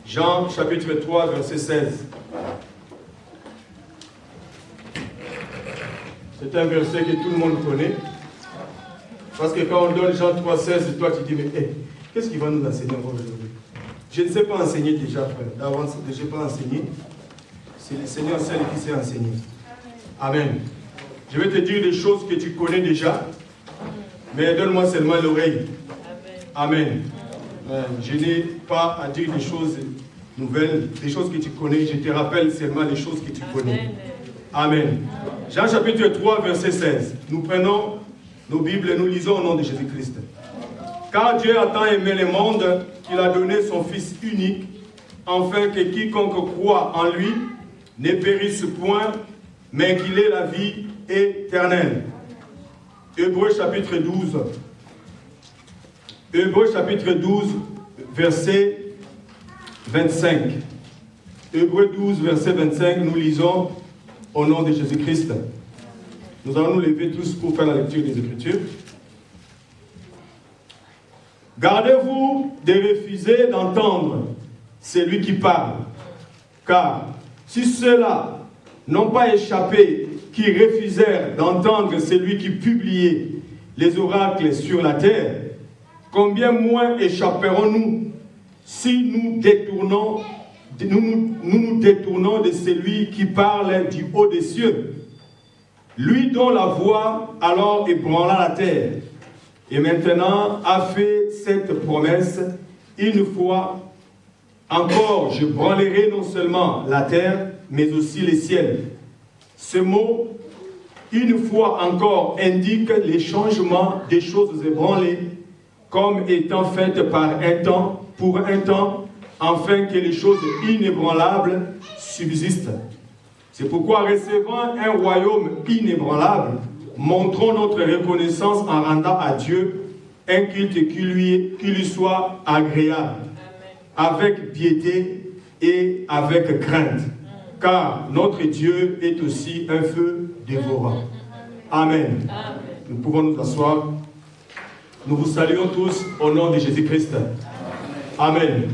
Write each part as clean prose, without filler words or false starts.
Jean chapitre 3, verset 16. C'est un verset que tout le monde connaît. Parce que quand on donne Jean 3, 16, toi tu dis, mais qu'est-ce qu'il va nous enseigner aujourd'hui? Je ne sais pas enseigner déjà, frère. D'avance, je ne sais pas enseigner. C'est le Seigneur seul qui sait enseigner. Amen. Je vais te dire des choses que tu connais déjà, mais donne-moi seulement l'oreille. Amen. Je n'ai pas à dire des choses nouvelles, des choses que tu connais. Je te rappelle seulement les choses que tu connais. Amen. Jean chapitre 3, verset 16. Nous prenons nos Bibles et nous lisons au nom de Jésus-Christ. Car Dieu a tant aimé le monde qu'il a donné son Fils unique, afin que quiconque croit en lui ne périsse point, mais qu'il ait la vie éternelle. Hébreux chapitre 12. Hébreux chapitre 12, verset 25. Hébreux 12, verset 25, nous lisons au nom de Jésus-Christ. Nous allons nous lever tous pour faire la lecture des Écritures. Gardez-vous de refuser d'entendre celui qui parle, car si ceux-là n'ont pas échappé, qui refusèrent d'entendre celui qui publiait les oracles sur la terre, combien moins échapperons-nous si nous nous détournons de celui qui parle du haut des cieux, lui dont la voix alors ébranla la terre, et maintenant a fait cette promesse: une fois encore je branlerai non seulement la terre, mais aussi les ciels. Ce mot, une fois encore, indique les changements des choses ébranlées, comme étant faites par un temps, pour un temps, afin que les choses inébranlables subsistent. C'est pourquoi, recevant un royaume inébranlable, montrons notre reconnaissance en rendant à Dieu un culte qui lui soit agréable, avec piété et avec crainte, car notre Dieu est aussi un feu dévorant. Amen. Nous pouvons nous asseoir. Nous vous saluons tous au nom de Jésus-Christ. Amen.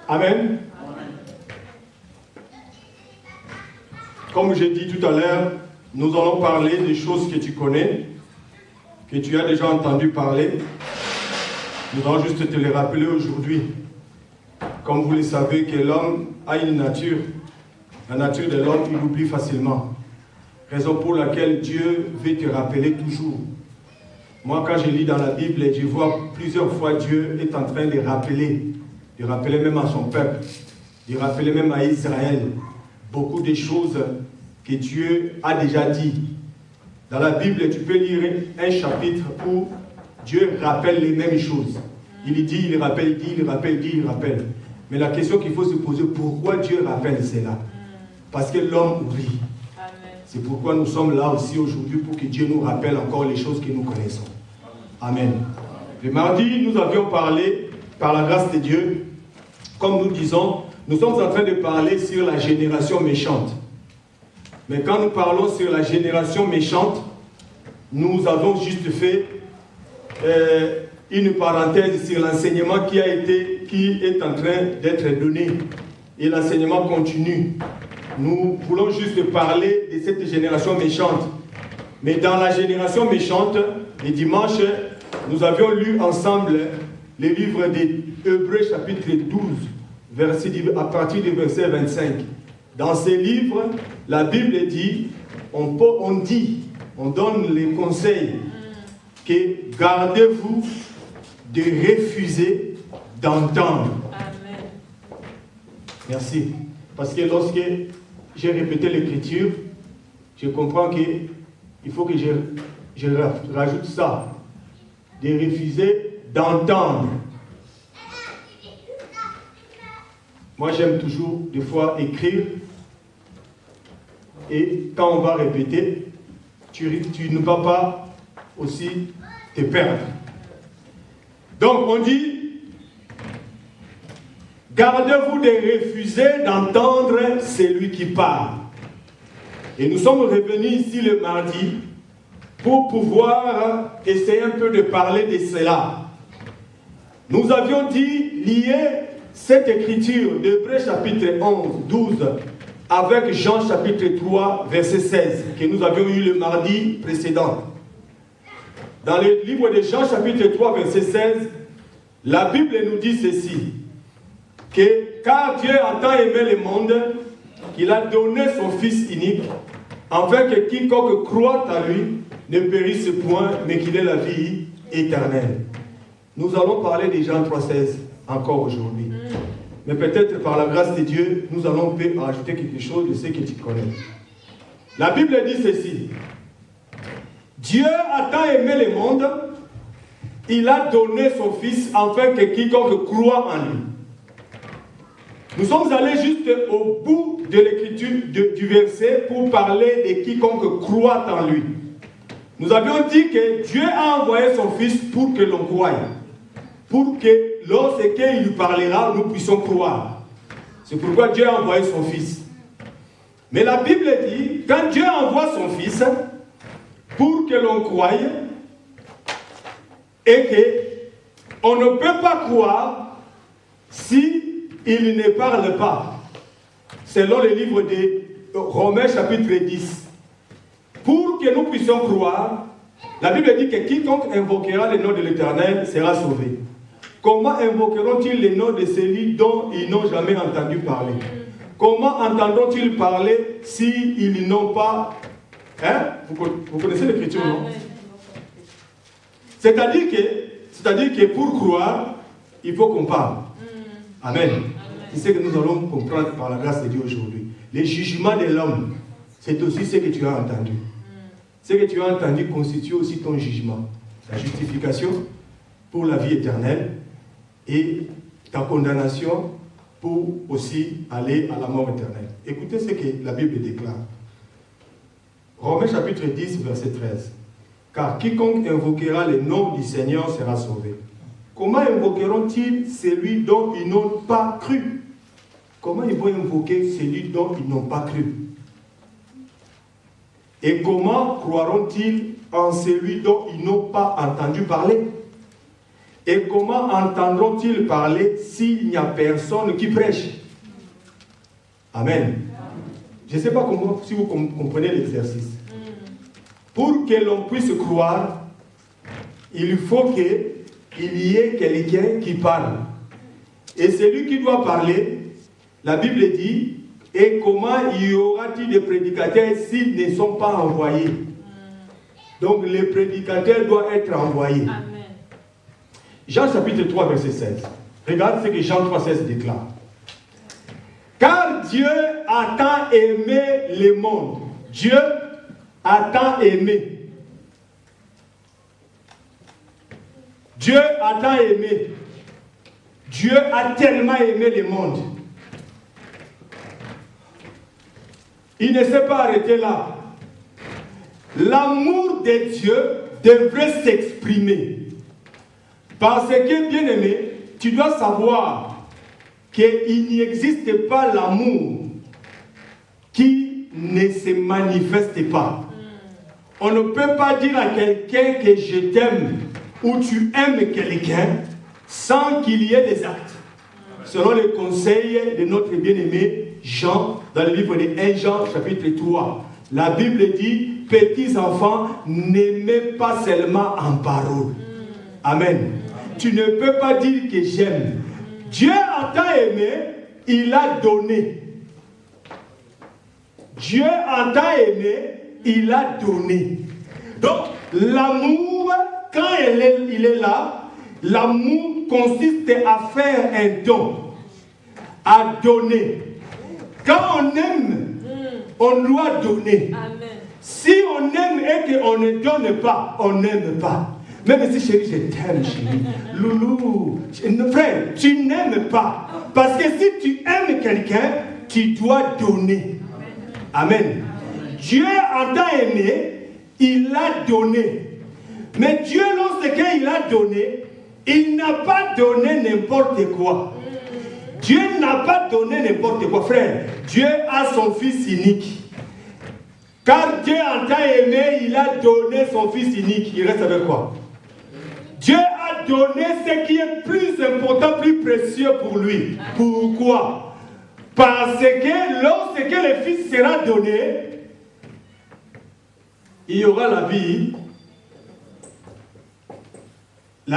Amen. Comme j'ai dit tout à l'heure, nous allons parler des choses que tu connais, que tu as déjà entendu parler. Nous allons juste te les rappeler aujourd'hui. Comme vous le savez, que l'homme a une nature. La nature de l'homme, il oublie facilement. Raison pour laquelle Dieu veut te rappeler toujours. Moi, quand je lis dans la Bible, je vois plusieurs fois Dieu est en train de rappeler même à son peuple, de rappeler même à Israël, beaucoup de choses que Dieu a déjà dit. Dans la Bible, tu peux lire un chapitre où Dieu rappelle les mêmes choses. Il dit, il rappelle, il dit, il rappelle, il dit, il rappelle. Mais la question qu'il faut se poser, pourquoi Dieu rappelle cela? Parce que l'homme oublie. C'est pourquoi nous sommes là aussi aujourd'hui, pour que Dieu nous rappelle encore les choses que nous connaissons. Amen. Le mardi, nous avions parlé, par la grâce de Dieu, comme nous disons, nous sommes en train de parler sur la génération méchante. Mais quand nous parlons sur la génération méchante, nous avons juste fait une parenthèse sur l'enseignement qui est en train d'être donné. Et l'enseignement continue. Nous voulons juste parler de cette génération méchante. Mais dans la génération méchante, les dimanches, nous avions lu ensemble les livres d'Hébreux chapitre 12, à partir du verset 25. Dans ces livres, la Bible dit, on donne les conseils que gardez-vous de refuser d'entendre. Amen. Merci. Parce que lorsque j'ai répété l'écriture, je comprends qu'il faut que je rajoute ça. De refuser d'entendre. Moi, j'aime toujours, des fois, écrire. Et quand on va répéter, tu ne vas pas aussi te perdre. Donc, on dit, gardez-vous de refuser d'entendre celui qui parle. Et nous sommes revenus ici le mardi pour pouvoir essayer un peu de parler de cela. Nous avions dit lier cette écriture d'Hébreux chapitre 12 avec Jean chapitre 3 verset 16 que nous avions eu le mardi précédent. Dans le livre de Jean chapitre 3 verset 16, la Bible nous dit ceci, que car Dieu a tant aimé le monde qu'il a donné son Fils unique, afin que quiconque croit à lui ne périsse point, mais qu'il ait la vie éternelle. Nous allons parler de Jean 3,16 encore aujourd'hui. Mais peut-être par la grâce de Dieu, nous allons ajouter quelque chose de ce que tu connais. La Bible dit ceci. Dieu a tant aimé le monde, il a donné son Fils afin que quiconque croit en lui. Nous sommes allés juste au bout de l'écriture du verset pour parler de quiconque croit en lui. Nous avions dit que Dieu a envoyé son Fils pour que l'on croie. Pour que lorsqu'il lui parlera, nous puissions croire. C'est pourquoi Dieu a envoyé son Fils. Mais la Bible dit, quand Dieu envoie son Fils, pour que l'on croie, et qu'on ne peut pas croire si il ne parle pas. Selon le livre de Romains chapitre 10. Pour que nous puissions croire, la Bible dit que quiconque invoquera le nom de l'Éternel sera sauvé. Comment invoqueront-ils le nom de celui dont ils n'ont jamais entendu parler? Comment entendront-ils parler s'ils n'ont pas... Hein? Vous connaissez l'écriture, non? C'est-à-dire que pour croire, il faut qu'on parle. Amen. C'est ce que nous allons comprendre par la grâce de Dieu aujourd'hui. Les jugements de l'homme, c'est aussi ce que tu as entendu. Ce que tu as entendu constitue aussi ton jugement. La justification pour la vie éternelle et ta condamnation pour aussi aller à la mort éternelle. Écoutez ce que la Bible déclare. Romains chapitre 10, verset 13. Car quiconque invoquera le nom du Seigneur sera sauvé. Comment invoqueront-ils celui dont ils n'ont pas cru? Comment ils vont invoquer celui dont ils n'ont pas cru? Et comment croiront-ils en celui dont ils n'ont pas entendu parler? Et comment entendront-ils parler s'il n'y a personne qui prêche? Amen. Je ne sais pas comment, si vous comprenez l'exercice. Pour que l'on puisse croire, il faut qu'il y ait quelqu'un qui parle. Et celui qui doit parler, la Bible dit, et comment y aura-t-il des prédicateurs s'ils ne sont pas envoyés? Donc les prédicateurs doivent être envoyés. Amen. Jean chapitre 3, verset 16. Regarde ce que Jean 3, 16 déclare. Car Dieu a tant aimé le monde. Dieu a tant aimé. Dieu a tant aimé. Dieu a tellement aimé le monde. Il ne s'est pas arrêté là. L'amour de Dieu devrait s'exprimer. Parce que, bien-aimé, tu dois savoir qu'il n'existe pas l'amour qui ne se manifeste pas. On ne peut pas dire à quelqu'un que je t'aime ou tu aimes quelqu'un sans qu'il y ait des actes. Selon les conseils de notre bien-aimé Jean, dans le livre de 1 Jean, chapitre 3, la Bible dit, petits enfants, n'aimez pas seulement en parole. Amen. Tu ne peux pas dire que j'aime. Dieu a tant aimé, il a donné. Dieu a tant aimé, il a donné. Donc, l'amour, quand il est là, l'amour consiste à faire un don, à donner. Quand on aime, on doit donner. Amen. Si on aime et qu'on ne donne pas, on n'aime pas. Même si chérie, je t'aime, chérie. Loulou, frère, tu n'aimes pas. Parce que si tu aimes quelqu'un, tu dois donner. Amen. Dieu a tant aimé, il a donné. Mais Dieu, lorsqu'il a donné, il n'a pas donné n'importe quoi. Dieu n'a pas donné n'importe quoi, frère. Dieu a son Fils unique. Car Dieu a tant aimé, il a donné son Fils unique. Il reste avec quoi? Dieu a donné ce qui est plus important, plus précieux pour lui. Pourquoi? Parce que lorsque le Fils sera donné, il y aura la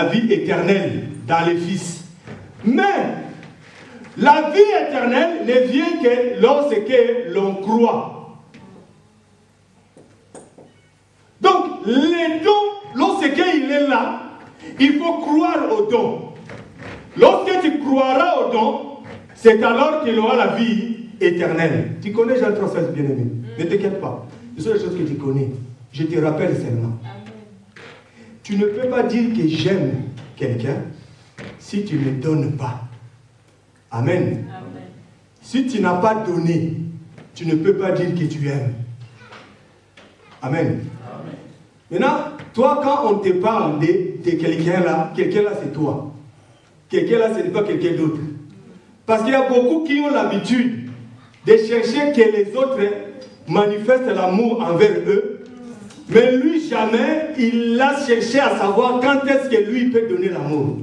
vie éternelle dans le Fils. Mais la vie éternelle ne vient que lorsque l'on croit. Donc, les dons, lorsqu'il est là, il faut croire au don. Lorsque tu croiras au don, c'est alors qu'il aura la vie éternelle. Tu connais Jean 3,16, bien-aimé. Ne t'inquiète pas. Ce sont les choses que tu connais. Je te rappelle seulement. Tu ne peux pas dire que j'aime quelqu'un si tu ne donnes pas. Amen. Amen. Si tu n'as pas donné, tu ne peux pas dire que tu aimes. Amen. Amen. Maintenant, toi, quand on te parle de quelqu'un là, c'est toi. Quelqu'un là, ce n'est pas quelqu'un d'autre. Parce qu'il y a beaucoup qui ont l'habitude de chercher que les autres manifestent l'amour envers eux. Mais lui, jamais, il a cherché à savoir quand est-ce que lui peut donner l'amour.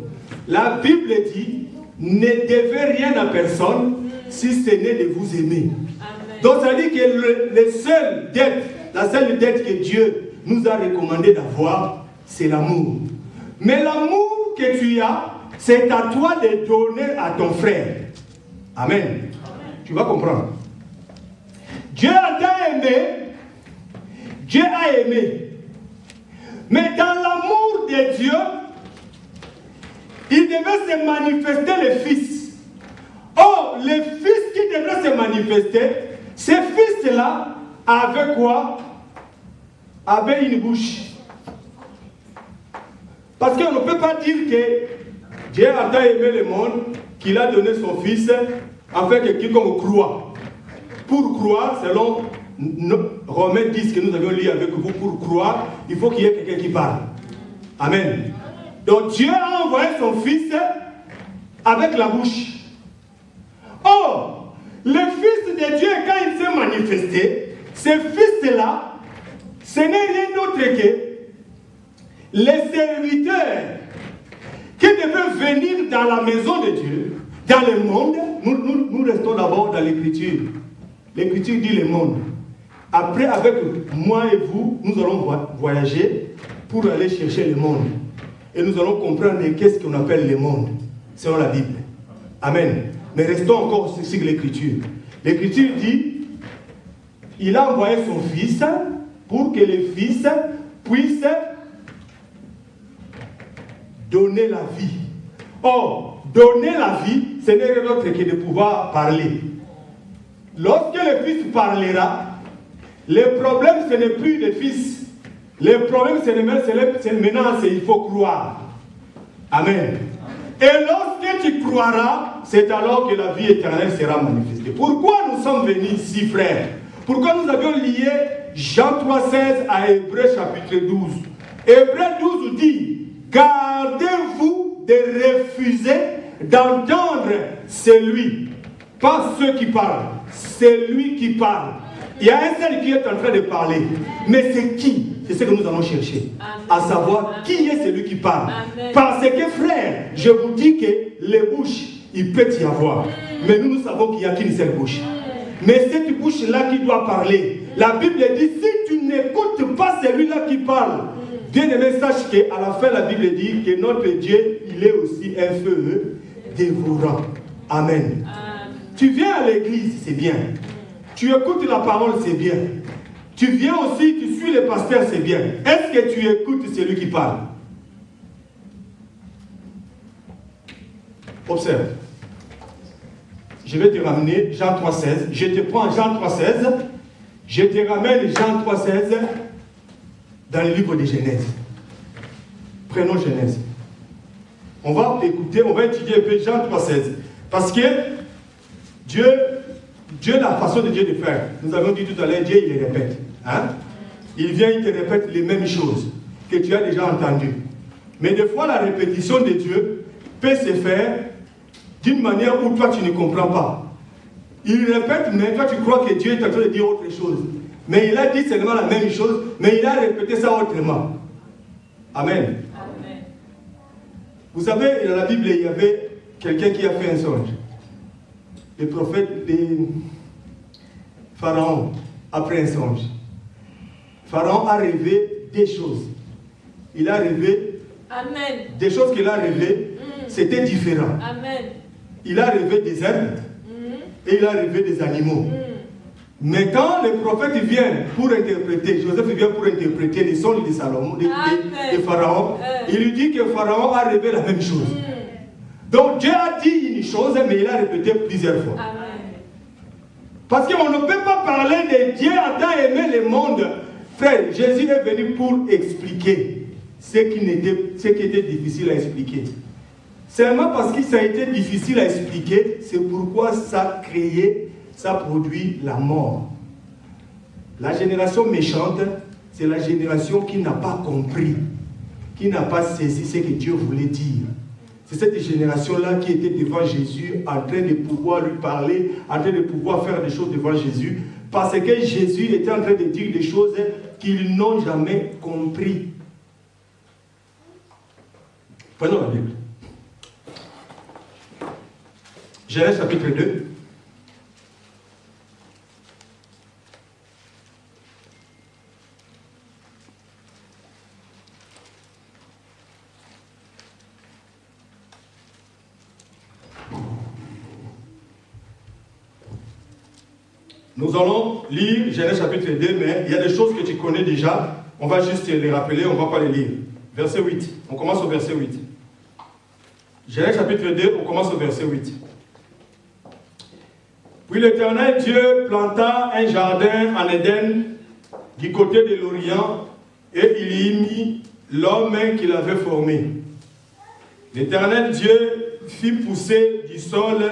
La Bible dit, ne devez rien à personne si ce n'est de vous aimer. Amen. Donc ça dit que la seule dette que Dieu nous a recommandé d'avoir, c'est l'amour. Mais l'amour que tu as, c'est à toi de donner à ton frère. Amen. Amen. Tu vas comprendre. Dieu a tant aimé. Dieu a aimé. Mais dans l'amour de Dieu, il devait se manifester le Fils. Or, le Fils qui devrait se manifester, ce Fils-là avait quoi? Avait une bouche. Parce qu'on ne peut pas dire que Dieu a tant aimé le monde qu'il a donné son Fils afin que quiconque croit. Pour croire, selon Romains 10 que nous avions lu avec vous, pour croire, il faut qu'il y ait quelqu'un qui parle. Amen. Donc Dieu a envoyé son Fils avec la bouche. Or, le Fils de Dieu, quand il s'est manifesté, ce Fils-là, ce n'est rien d'autre que les serviteurs qui devait venir dans la maison de Dieu, dans le monde. Nous restons d'abord dans l'Écriture. L'Écriture dit le monde. Après, avec moi et vous, nous allons voyager pour aller chercher le monde. Et nous allons comprendre qu'est-ce qu'on appelle le monde, selon la Bible. Amen. Mais restons encore sur l'Écriture. L'Écriture dit, il a envoyé son Fils pour que le Fils puisse donner la vie. Or, donner la vie, ce n'est rien d'autre que de pouvoir parler. Lorsque le Fils parlera, le problème, ce n'est plus le Fils. Le problème, c'est maintenant, il faut croire. Amen. Et lorsque tu croiras, c'est alors que la vie éternelle sera manifestée. Pourquoi nous sommes venus ici, frères? Pourquoi nous avions lié Jean 3,16 à Hébreux chapitre 12? Hébreux 12 dit, gardez-vous de refuser d'entendre celui, pas ceux qui parlent, c'est lui qui parle. Il y a un seul qui est en train de parler, mais c'est qui? C'est ce que nous allons chercher. Amen. À savoir qui est celui qui parle. Amen. Parce que frère, je vous dis que les bouches, il peut y avoir. Mais nous savons qu'il n'y a qu'une seule bouche. Mais cette bouche-là qui doit parler, la Bible dit, si tu n'écoutes pas celui-là qui parle, bien aimé, sache qu'à la fin, la Bible dit que notre Dieu, il est aussi un feu dévorant. Amen. Tu viens à l'église, c'est bien. Tu écoutes la parole, c'est bien. Tu viens aussi, tu suis le pasteur, c'est bien. Est-ce que tu écoutes celui qui parle? Observe. Je vais te ramener Jean 3,16. Je te prends Jean 3,16. Je te ramène Jean 3,16 dans le livre de Genèse. Prenons Genèse. On va écouter, on va étudier un peu Jean 3,16. Parce que Dieu, la façon de Dieu de faire, nous avons dit tout à l'heure, Dieu, il les répète. Hein? Il vient, il te répète les mêmes choses que tu as déjà entendues. Mais des fois, la répétition de Dieu peut se faire d'une manière où toi, tu ne comprends pas. Il répète, mais toi, tu crois que Dieu est en train de dire autre chose. Mais il a dit seulement la même chose, mais il a répété ça autrement. Amen. Amen. Vous savez, dans la Bible, il y avait quelqu'un qui a fait un songe. Le prophète de Pharaon, après un songe. Pharaon a rêvé des choses. Il a rêvé. Amen. Des choses qu'il a rêvées, c'était différent. Amen. Il a rêvé des herbes et il a rêvé des animaux. Mais quand le prophète vient pour interpréter, Joseph vient pour interpréter les songes de Salomon, de Pharaon, il lui dit que Pharaon a rêvé la même chose. Donc Dieu a dit une chose, mais il a répété plusieurs fois. Amen. Parce qu'on ne peut pas parler de Dieu en tant aimé le monde. Frère, Jésus est venu pour expliquer ce qui était difficile à expliquer. Seulement parce que ça a été difficile à expliquer, c'est pourquoi ça a créé, ça produit la mort. La génération méchante, c'est la génération qui n'a pas compris, qui n'a pas saisi ce que Dieu voulait dire. C'est cette génération-là qui était devant Jésus, en train de pouvoir lui parler, en train de pouvoir faire des choses devant Jésus, parce que Jésus était en train de dire des choses qu'ils n'ont jamais compris. Prenons la Bible. Genèse chapitre 2. Nous allons lire Genèse chapitre 2, mais il y a des choses que tu connais déjà. On va juste les rappeler, on ne va pas les lire. Verset 8. On commence au verset 8. Genèse chapitre 2, on commence au verset 8. Puis l'Éternel Dieu planta un jardin en Éden du côté de l'Orient et il y mit l'homme qu'il avait formé. L'Éternel Dieu fit pousser du sol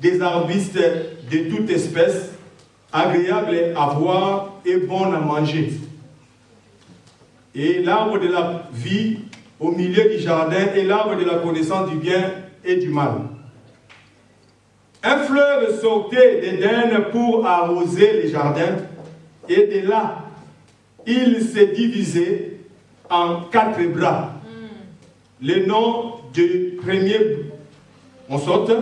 des arbustes de toute espèce, agréables à voir et bons à manger. Et l'arbre de la vie au milieu du jardin et l'arbre de la connaissance du bien et du mal. Un fleuve sortait d'Éden pour arroser les jardins, et de là, il s'est divisé en 4 bras. le nom du premier. On saute.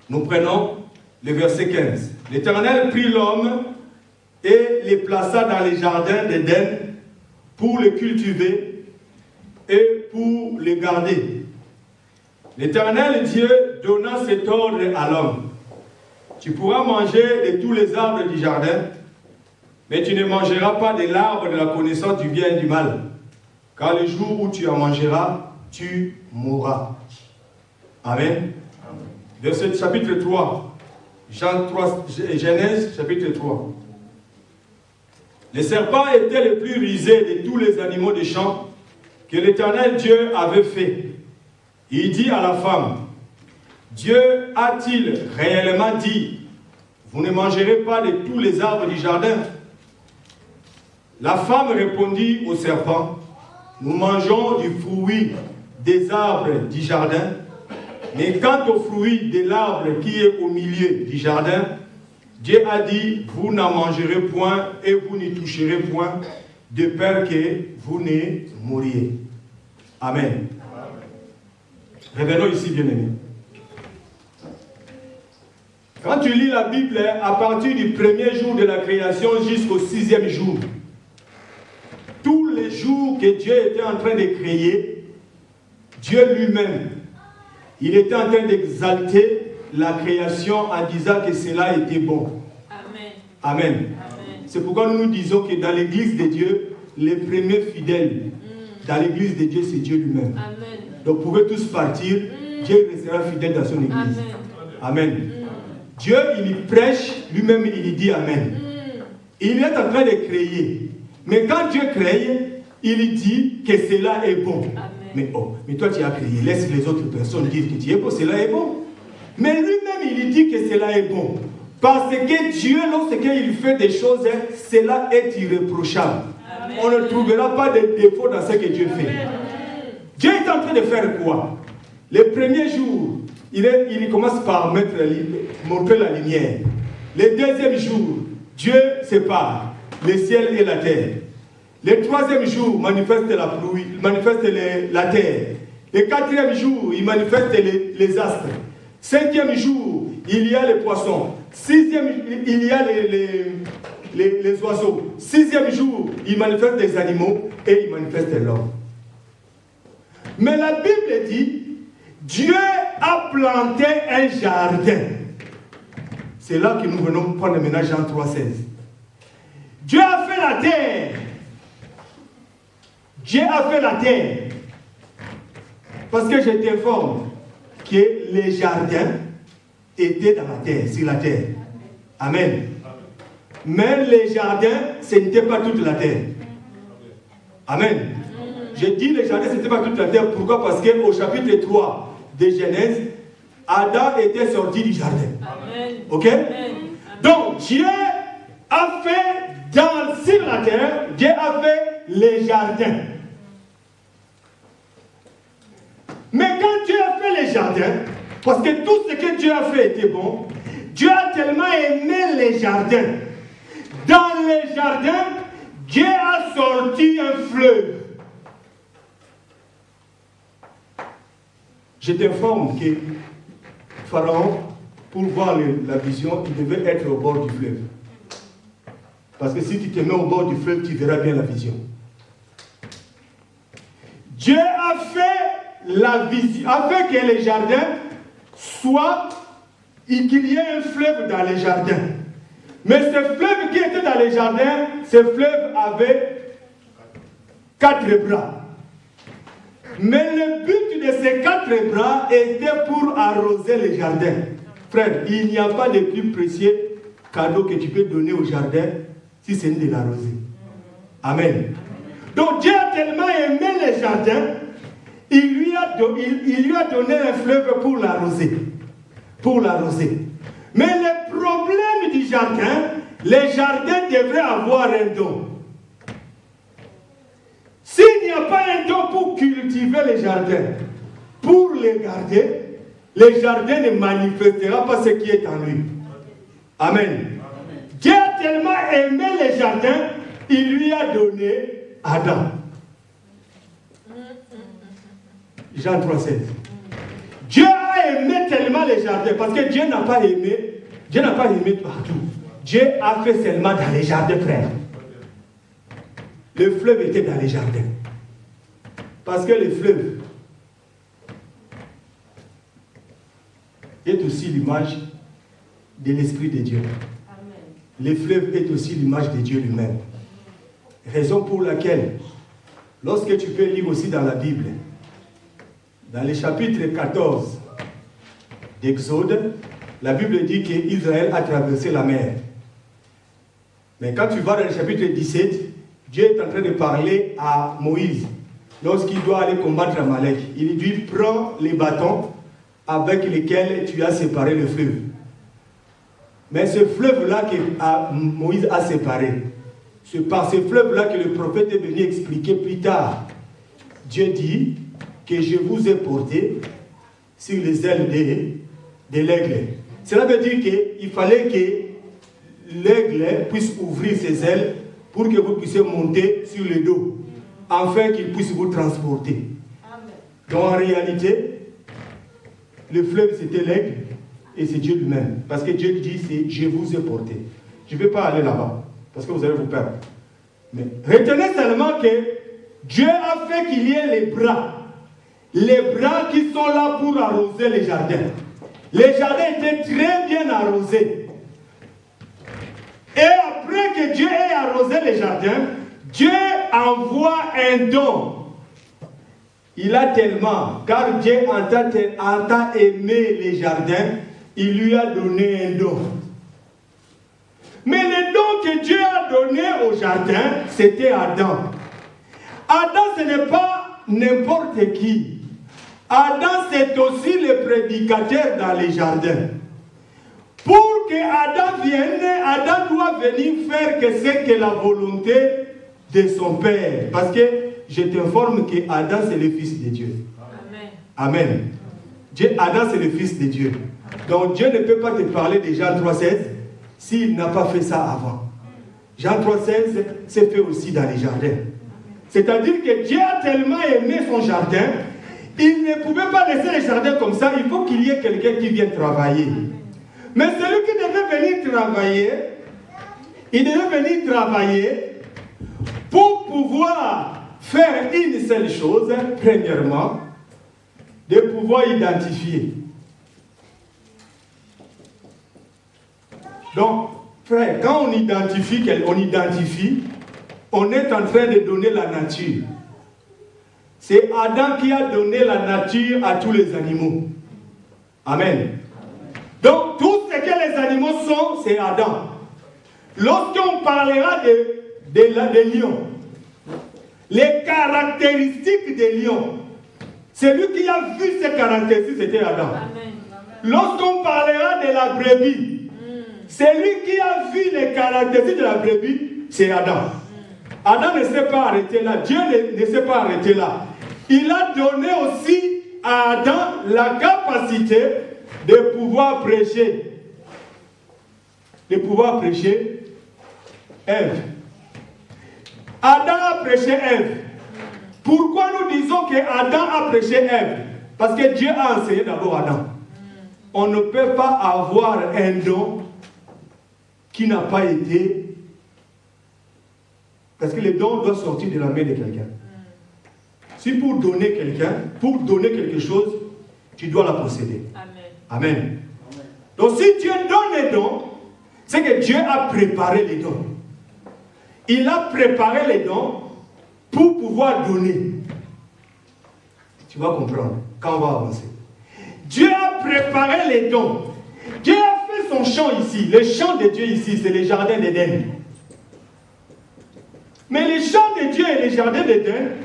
Nous prenons le verset 15. L'Éternel prit l'homme et le plaça dans les jardins d'Éden pour le cultiver et pour le garder. L'Éternel Dieu donna cet ordre à l'homme. Tu pourras manger de tous les arbres du jardin, mais tu ne mangeras pas de l'arbre de la connaissance du bien et du mal, car le jour où tu en mangeras, tu mourras. Amen. Verset chapitre 3, Genèse chapitre 3. Le serpent était le plus rusé de tous les animaux des champs que l'Éternel Dieu avait fait. Il dit à la femme, Dieu a-t-il réellement dit, vous ne mangerez pas de tous les arbres du jardin? La femme répondit au serpent, nous mangeons du fruit des arbres du jardin, mais quant au fruit de l'arbre qui est au milieu du jardin, Dieu a dit, vous n'en mangerez point et vous n'y toucherez point, de peur que vous ne mouriez. Amen. Revenons ici, bien-aimés. Quand tu lis la Bible, à partir du premier jour de la création jusqu'au 6e jour, tous les jours que Dieu était en train de créer, Dieu lui-même, il était en train d'exalter la création en disant que cela était bon. Amen. Amen. Amen. C'est pourquoi nous nous disons que dans l'église de Dieu, les premiers fidèles dans l'église de Dieu, c'est Dieu lui-même. Donc vous pouvez tous partir, Dieu restera fidèle dans son église. Amen. Amen. Dieu, il prêche, lui-même, il dit Amen. Il est en train de créer. Mais quand Dieu crée, il dit que cela est bon. Mais toi tu as créé, laisse les autres personnes dire que tu es bon, cela est bon. Mais lui-même, il dit que cela est bon. Parce que Dieu, lorsqu'il fait des choses, cela est irréprochable. Amen. On ne trouvera pas de défaut dans ce que Dieu fait. Amen. Dieu est en train de faire quoi? Le premier jour, il commence par montrer la lumière. Le deuxième jour, Dieu sépare le ciel et la terre. Le troisième jour, manifeste la pluie, manifeste la terre. Le quatrième jour, il manifeste les astres. Cinquième jour, il y a les poissons. Sixième, il y a les oiseaux. Sixième jour, il manifeste les animaux et il manifeste l'homme. Mais la Bible dit, Dieu a planté un jardin. C'est là que nous venons prendre maintenant Jean 3,16. Dieu a fait la terre. Dieu a fait la terre. Parce que je t'informe que les jardins étaient dans la terre, sur la terre. Amen. Mais les jardins, ce n'était pas toute la terre. Amen. Je dis les jardins, ce n'était pas toute la terre. Pourquoi? Parce qu'au chapitre 3 de Genèse, Adam était sorti du jardin. Amen. Ok? Amen. Donc, Dieu a fait sur la terre, Dieu a fait les jardins. Mais quand Dieu a fait les jardins, parce que tout ce que Dieu a fait était bon, Dieu a tellement aimé les jardins. Dans les jardins, Dieu a sorti un fleuve. Je t'informe que Pharaon, pour voir la vision, il devait être au bord du fleuve. Parce que si tu te mets au bord du fleuve, tu verras bien la vision. Dieu a fait la vision, a fait que les jardins soient, qu'il y ait un fleuve dans les jardins. Mais ce fleuve qui était dans les jardins, ce fleuve avait 4 bras. Mais le but de ces 4 bras était pour arroser les jardins. Frère, il n'y a pas de plus précieux cadeau que tu peux donner au jardin si c'est de l'arroser. Amen. Donc Dieu a tellement aimé les jardins, il lui a donné un fleuve pour l'arroser. Pour l'arroser. Mais le problème du jardin, les jardins devraient avoir un don. S'il n'y a pas un don pour cultiver les jardins, pour les garder, le jardin ne manifestera pas ce qui est en lui. Amen. Dieu a tellement aimé les jardins, il lui a donné Adam. Jean 3,16. Dieu a aimé tellement les jardins, parce que Dieu n'a pas aimé partout. Dieu a fait seulement dans les jardins, frère. Le fleuve était dans les jardins. Parce que le fleuve est aussi l'image de l'Esprit de Dieu. Le fleuve est aussi l'image de Dieu lui-même. Raison pour laquelle, lorsque tu peux lire aussi dans la Bible, dans le chapitre 14 d'Exode, la Bible dit qu'Israël a traversé la mer. Mais quand tu vas dans le chapitre 17, Dieu est en train de parler à Moïse lorsqu'il doit aller combattre Amalek. Il lui dit, prends les bâtons avec lesquels tu as séparé le fleuve. Mais ce fleuve-là que Moïse a séparé, c'est par ce fleuve-là que le prophète est venu expliquer plus tard. Dieu dit que je vous ai porté sur les ailes de l'aigle. Cela veut dire qu'il fallait que l'aigle puisse ouvrir ses ailes pour que vous puissiez monter sur le dos, afin qu'il puisse vous transporter. Amen. Donc en réalité, le fleuve c'était l'aigle et c'est Dieu lui-même. Parce que Dieu dit, c'est je vous ai porté. Je ne vais pas aller là-bas, parce que vous allez vous perdre. Mais retenez seulement que Dieu a fait qu'il y ait les bras qui sont là pour arroser les jardins. Les jardins étaient très bien arrosés. Et après que Dieu ait arrosé les jardins, Dieu envoie un don. Il a tellement, car Dieu entend aimer les jardins, il lui a donné un don. Mais le don que Dieu a donné au jardin, c'était Adam. Adam, ce n'est pas n'importe qui. Adam, c'est aussi le prédicateur dans les jardins. Pour que Adam vienne, Adam doit venir faire que c'est que la volonté de son Père. Parce que je t'informe que Adam, c'est le Fils de Dieu. Amen. Amen. Adam, c'est le Fils de Dieu. Donc Dieu ne peut pas te parler de Jean 3,16 s'il n'a pas fait ça avant. Jean 3,16, c'est fait aussi dans les jardins. C'est-à-dire que Dieu a tellement aimé son jardin, il ne pouvait pas laisser les jardins comme ça, il faut qu'il y ait quelqu'un qui vienne travailler. Mais celui qui devait venir travailler, il devait venir travailler pour pouvoir faire une seule chose, premièrement, de pouvoir identifier. Donc, frère, quand on identifie, on est en train de donner la nature. C'est Adam qui a donné la nature à tous les animaux. Amen. Donc, tout ce que les animaux sont, c'est Adam. Lorsqu'on parlera des lions, les caractéristiques des lions, celui qui a vu ces caractéristiques, c'était Adam. Lorsqu'on parlera de la brebis, celui qui a vu les caractéristiques de la brebis, c'est Adam. Adam ne s'est pas arrêté là. Dieu ne s'est pas arrêté là. Il a donné aussi à Adam la capacité de pouvoir prêcher. De pouvoir prêcher Ève. Adam a prêché Ève. Pourquoi nous disons que Adam a prêché Ève? Parce que Dieu a enseigné d'abord Adam. On ne peut pas avoir un don qui n'a pas été... Parce que le don doit sortir de la main de quelqu'un. Si pour donner quelque chose, tu dois la posséder. Amen. Amen. Donc si Dieu donne les dons, c'est que Dieu a préparé les dons. Il a préparé les dons pour pouvoir donner. Tu vas comprendre quand on va avancer. Dieu a préparé les dons. Dieu a fait son champ ici. Le champ de Dieu ici, c'est le jardin d'Éden. Mais les champs de Dieu et les jardins d'Éden,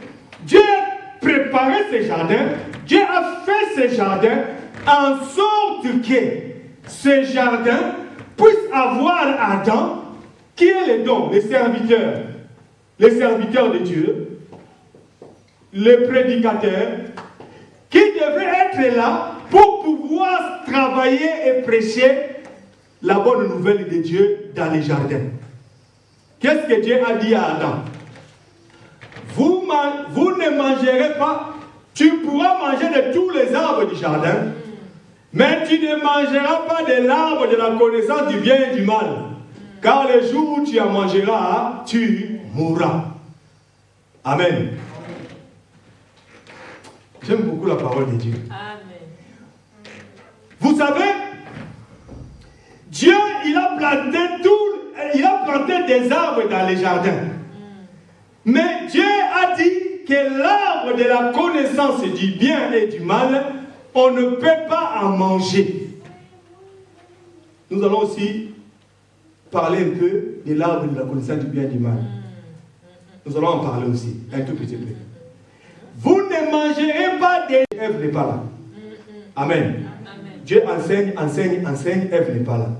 Dieu a préparé ces jardins, Dieu a fait ces jardins en sorte que ces jardins puissent avoir Adam, qui est le don, les serviteurs de Dieu, les prédicateurs, qui devraient être là pour pouvoir travailler et prêcher la bonne nouvelle de Dieu dans les jardins. Qu'est-ce que Dieu a dit à Adam? Vous ne mangerez pas Tu pourras manger de tous les arbres du jardin, mais tu ne mangeras pas de l'arbre de la connaissance du bien et du mal. Car le jour où tu en mangeras, tu mourras. Amen. J'aime beaucoup la parole de Dieu. Amen. Vous savez, Dieu, il a planté des arbres dans les jardins. Mais Dieu a dit que l'arbre de la connaissance du bien et du mal, on ne peut pas en manger. Nous allons aussi parler un peu de l'arbre de la connaissance du bien et du mal. Nous allons en parler aussi, un tout petit peu. Vous ne mangerez pas des... Ève n'est pas là. Amen. Dieu enseigne, Ève n'est pas là.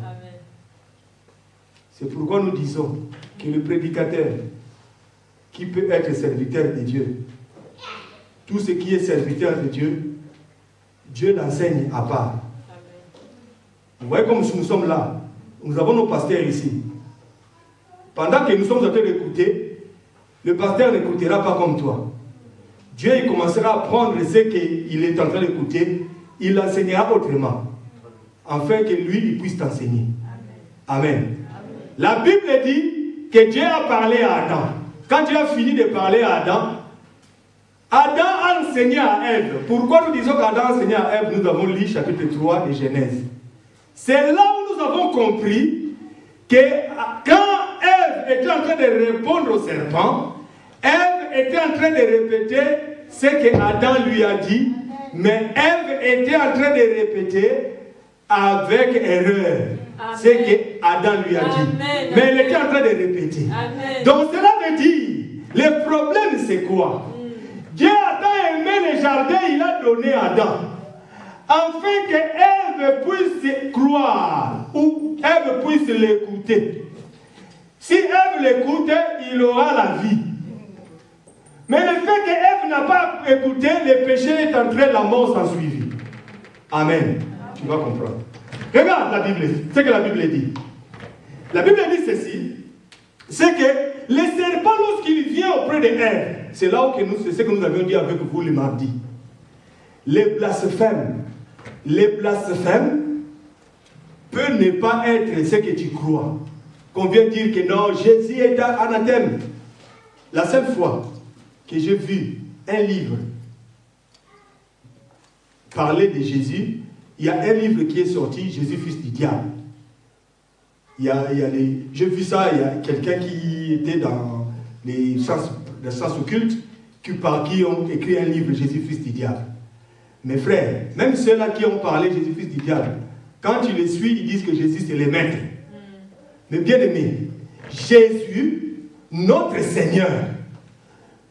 C'est pourquoi nous disons que le prédicateur qui peut être serviteur de Dieu, tout ce qui est serviteur de Dieu, Dieu l'enseigne à part. Vous voyez comme nous sommes là, nous avons nos pasteurs ici. Pendant que nous sommes en train d'écouter, le pasteur n'écoutera pas comme toi. Dieu il commencera à prendre ce qu'il est en train d'écouter, il l'enseignera autrement, afin que lui il puisse t'enseigner. Amen. La Bible dit que Dieu a parlé à Adam. Quand Dieu a fini de parler à Adam, Adam a enseigné à Ève. Pourquoi nous disons qu'Adam a enseigné à Ève? Nous avons lu chapitre 3 de Genèse. C'est là où nous avons compris que quand Ève était en train de répondre au serpent, Ève était en train de répéter ce que Adam lui a dit, mais Ève était en train de répéter avec erreur. Ce que Adam lui a dit. Amen. Mais elle était en train de répéter. Amen. Donc cela veut dire, le problème c'est quoi? Dieu a tant aimé le jardin, il a donné à Adam. Afin que Ève puisse croire, ou Ève puisse l'écouter. Si Ève l'écoute, il aura la vie. Mais le fait que Ève n'a pas écouté, le péché est entré, la mort s'en suivit. Amen. Tu vas comprendre. Regarde la Bible, ce que la Bible dit. La Bible dit ceci, c'est que le serpent, lorsqu'il vient auprès de Ève, c'est là où c'est ce que nous avions dit avec vous le mardi. Les blasphèmes peuvent ne pas être ce que tu crois. Qu'on vient dire que non, Jésus est anathème. La seule fois que j'ai vu un livre parler de Jésus, il y a un livre qui est sorti, Jésus, fils du diable. J'ai vu ça, il y a quelqu'un qui était dans les sciences occultes, qui ont écrit un livre, Jésus, fils du diable. Mes frères, même ceux-là qui ont parlé Jésus, fils du diable, quand tu les suis, ils disent que Jésus, c'est le maître. Mais bien aimé, Jésus, notre Seigneur,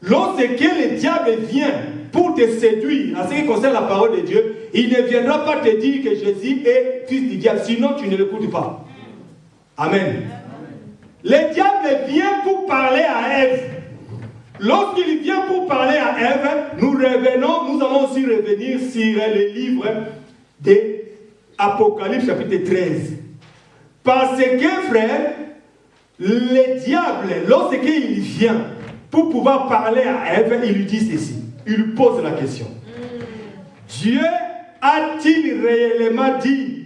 lorsque le diable vient pour te séduire, en ce qui concerne la parole de Dieu, il ne viendra pas te dire que Jésus est fils du diable, sinon tu ne l'écoutes pas. Amen. Le diable vient pour parler à Ève. Lorsqu'il vient pour parler à Ève, nous allons aussi revenir sur le livre d'Apocalypse chapitre 13. Parce que, frère, le diable, lorsqu'il vient pour pouvoir parler à Ève, il lui dit ceci. Il lui pose la question. Dieu a-t-il réellement dit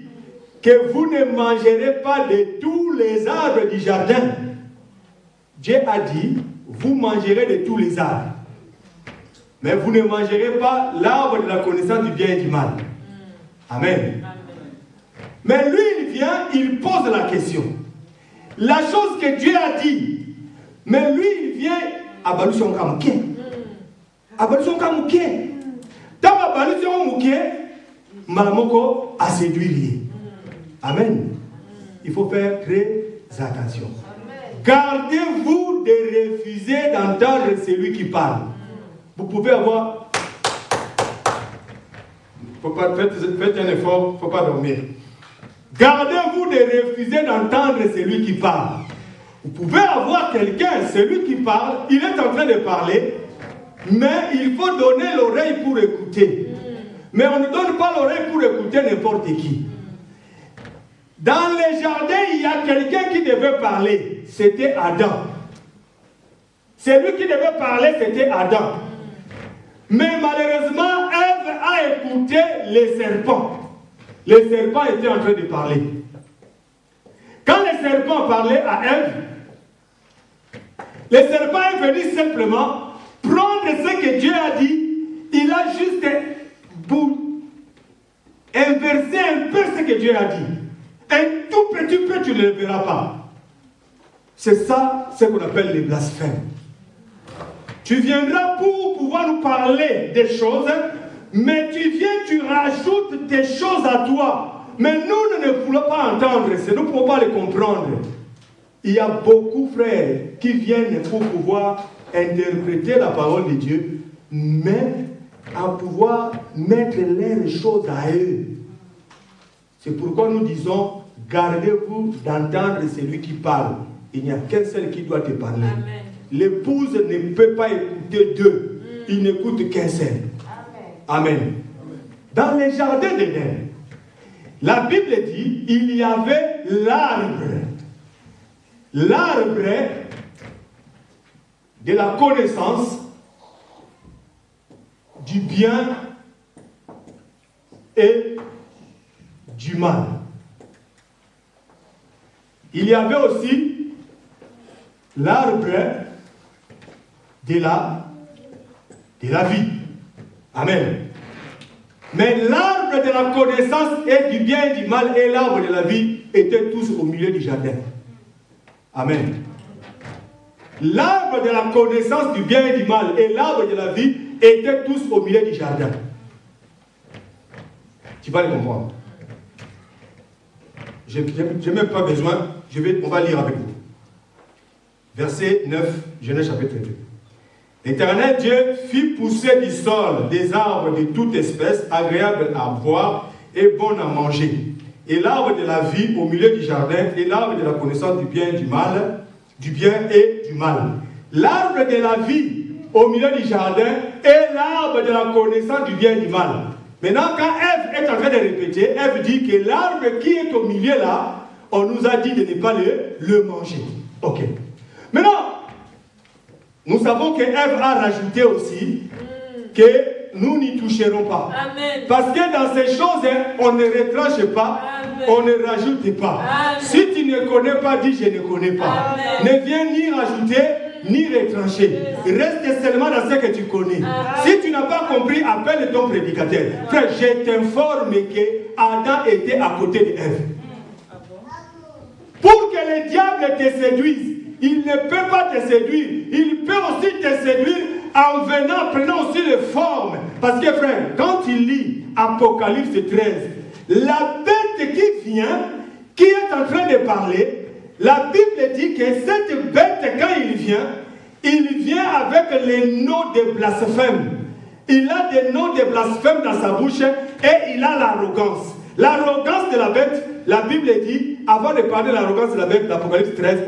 que vous ne mangerez pas de tous les arbres du jardin? Dieu a dit, vous mangerez de tous les arbres. Mais vous ne mangerez pas l'arbre de la connaissance du bien et du mal. Amen. Mais lui, il vient, il pose la question. La chose que Dieu a dit, mais lui, il vient à Balusion Kamouké. À Balusion Kamouké. Dans ma Balusion Kamouké, Malamoko a séduit. Amen. Il faut faire très attention. Gardez-vous de refuser d'entendre celui qui parle. Vous pouvez avoir... Faites un effort, il ne faut pas dormir. Gardez-vous de refuser d'entendre celui qui parle. Vous pouvez avoir quelqu'un, celui qui parle, il est en train de parler, mais il faut donner l'oreille pour écouter. Mais on ne donne pas l'oreille pour écouter n'importe qui. Dans les jardins, il y a quelqu'un qui devait parler. C'était Adam. Celui qui devait parler, c'était Adam. Mais malheureusement, écouté les serpents. Les serpents étaient en train de parler. Quand les serpents parlaient à Ève, les serpents est venu simplement prendre ce que Dieu a dit. Il a juste inversé un peu ce que Dieu a dit. Un tout petit peu, tu ne le verras pas. C'est ça ce qu'on appelle les blasphèmes. Tu viendras pour pouvoir nous parler des choses, mais tu rajoutes des choses à toi. Mais nous ne voulons pas entendre ça, nous ne pouvons pas les comprendre. Il y a beaucoup de frères qui viennent pour pouvoir interpréter la parole de Dieu, mais à pouvoir mettre les choses à eux. C'est pourquoi nous disons, gardez-vous d'entendre celui qui parle. Il n'y a qu'un seul qui doit te parler. Amen. L'épouse ne peut pas écouter deux. Il n'écoute qu'un seul. Amen. Amen. Dans les jardins d'Éden, la Bible dit, il y avait l'arbre. L'arbre de la connaissance du bien et du mal. Il y avait aussi l'arbre de la vie. Amen. Mais l'arbre de la connaissance et du bien et du mal et l'arbre de la vie étaient tous au milieu du jardin. Amen. L'arbre de la connaissance du bien et du mal et l'arbre de la vie étaient tous au milieu du jardin. Tu vas les comprendre. Je n'ai même pas besoin, on va lire avec vous. Verset 9, Genèse chapitre 2. L'Éternel Dieu fit pousser du sol des arbres de toute espèce, agréables à voir et bons à manger. Et l'arbre de la vie au milieu du jardin, et l'arbre de la connaissance du bien et du mal, du bien et du mal. L'arbre de la vie au milieu du jardin et l'arbre de la connaissance du bien et du mal. Maintenant, quand Ève est en train de répéter, Ève dit que l'arbre qui est au milieu là, on nous a dit de ne pas le manger. Ok. Maintenant, nous savons que Ève a rajouté aussi que nous n'y toucherons pas. Amen. Parce que dans ces choses, on ne retranche pas, amen, on ne rajoute pas. Amen. Si tu ne connais pas, dis je ne connais pas. Amen. Ne viens ni rajouter, ni retrancher. Reste seulement dans ce que tu connais. Amen. Si tu n'as pas compris, appelle ton prédicateur. Frère, je t'informe que Adam était à côté d'Ève. Pour que le diable te séduise, il ne peut pas te séduire. Il peut aussi te séduire en venant, prenant aussi les formes. Parce que frère, quand il lit Apocalypse 13, la bête qui vient, qui est en train de parler, la Bible dit que cette bête, quand il vient avec les noms de blasphème. Il a des noms de blasphème dans sa bouche et il a l'arrogance. L'arrogance de la bête, la Bible dit, avant de parler de l'arrogance de la bête, l'Apocalypse 13,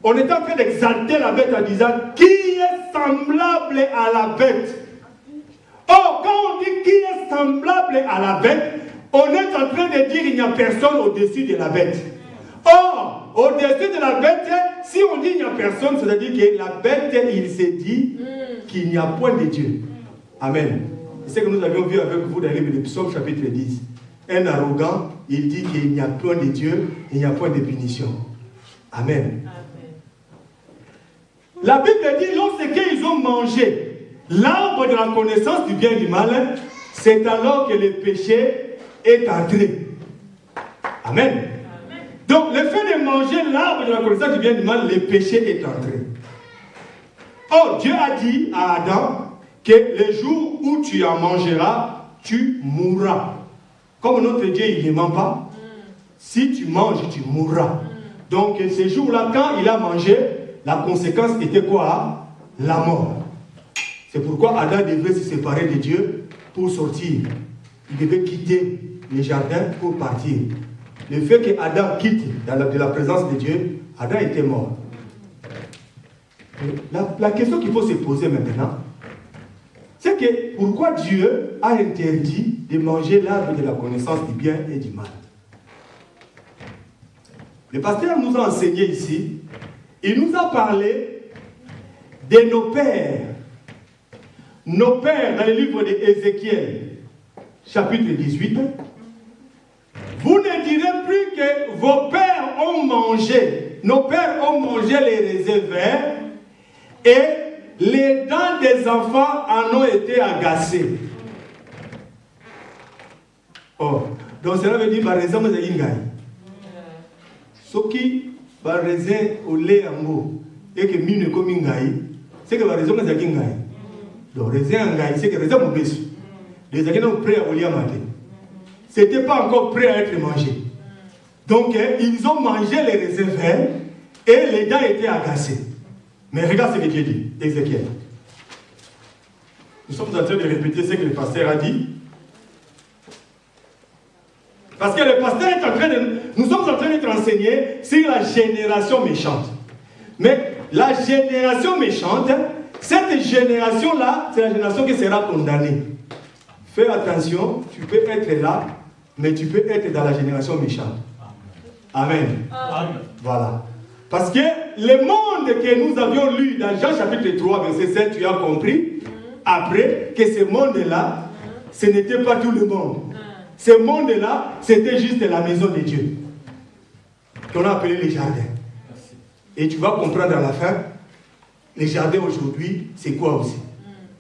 on est en train d'exalter la bête en disant qui est semblable à la bête. Or, quand on dit qui est semblable à la bête, on est en train de dire il n'y a personne au-dessus de la bête. Or, au-dessus de la bête, si on dit il n'y a personne, c'est-à-dire que la bête, il s'est dit qu'il n'y a point de Dieu. Amen. C'est ce que nous avions vu avec vous dans le livre de Psaume chapitre 10. Un arrogant, il dit qu'il n'y a point de Dieu, il n'y a point de punition. Amen. La Bible dit, lorsqu'ils ont mangé l'arbre de la connaissance du bien et du mal, c'est alors que le péché est entré. Amen. Amen. Donc, le fait de manger l'arbre de la connaissance du bien et du mal, le péché est entré. Or, Dieu a dit à Adam que le jour où tu en mangeras, tu mourras. Comme notre Dieu, il ne ment pas. Si tu manges, tu mourras. Donc, ce jour-là, quand il a mangé, la conséquence était quoi? La mort. C'est pourquoi Adam devait se séparer de Dieu pour sortir. Il devait quitter le jardin pour partir. Le fait que Adam quitte de la présence de Dieu, Adam était mort. La question qu'il faut se poser maintenant, c'est que pourquoi Dieu a interdit de manger l'arbre de la connaissance du bien et du mal? Le pasteur nous a enseigné ici, il nous a parlé de nos pères. Nos pères, dans le livre d'Ézéchiel, chapitre 18, vous ne direz plus que vos pères ont mangé, nos pères ont mangé les raisins verts et les dents des enfants en ont été agacées. Oh, donc cela veut dire, par exemple, vous avez une gagne. Ce qui, par raisin au lait en haut, et que mine comme une gagne, c'est que par exemple, vous avez une gagne. Donc, raisin en gagne, c'est que raisin mauvais. Les gens sont prêts à au matin. Ce n'était pas encore prêt à être mangé. Donc, ils ont mangé les raisins verts et les dents étaient agacées. Mais regarde ce que Dieu dit, Ézéchiel. Nous sommes en train de répéter ce que le pasteur a dit. Parce que le pasteur est en train de... Nous sommes en train d'être enseignés sur la génération méchante. Mais la génération méchante, cette génération-là, c'est la génération qui sera condamnée. Fais attention, tu peux être là, mais tu peux être dans la génération méchante. Amen. Amen. Voilà. Parce que le monde que nous avions lu dans Jean chapitre 3, verset 7, tu as compris, après, que ce monde-là, ce n'était pas tout le monde. Ce monde-là, c'était juste la maison de Dieu, qu'on a appelé les jardins. Et tu vas comprendre à la fin, les jardins aujourd'hui, c'est quoi aussi.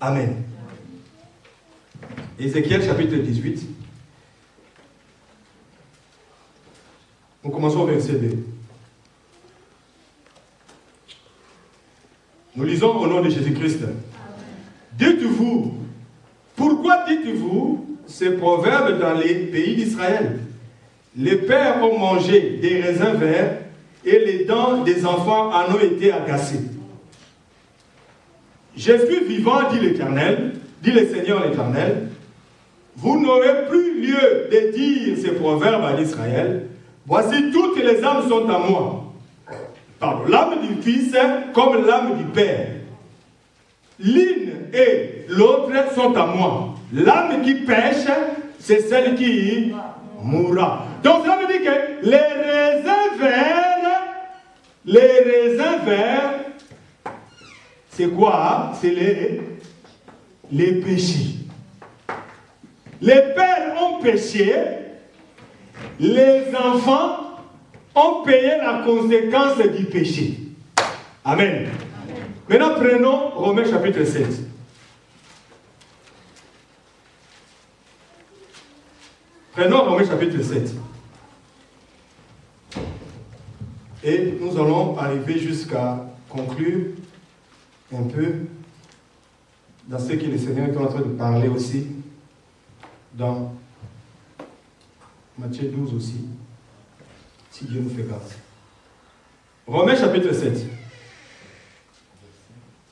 Amen. Ézéchiel chapitre 18. Nous commençons au verset 2. Nous lisons au nom de Jésus-Christ. Dites-vous, pourquoi dites-vous ce proverbe dans les pays d'Israël? Les pères ont mangé des raisins verts et les dents des enfants en ont été agacées. Je suis vivant, dit l'Éternel, dit le Seigneur l'Éternel. Vous n'aurez plus lieu de dire ce proverbe à Israël. Voici, toutes les âmes sont à moi. Pardon, l'âme du Fils comme l'âme du Père. L'une et l'autre sont à moi. L'âme qui pêche, c'est celle qui mourra. Donc ça veut dire que les raisins verts, c'est quoi? C'est les péchés. Les pères ont péché, les enfants ont payé la conséquence du péché. Amen. Maintenant, prenons Romains chapitre 7. Prenons Romains chapitre 7. Et nous allons arriver jusqu'à conclure un peu dans ce que le Seigneur est en train de parler aussi dans Matthieu 12 aussi, si Dieu nous fait grâce. Romains chapitre 7.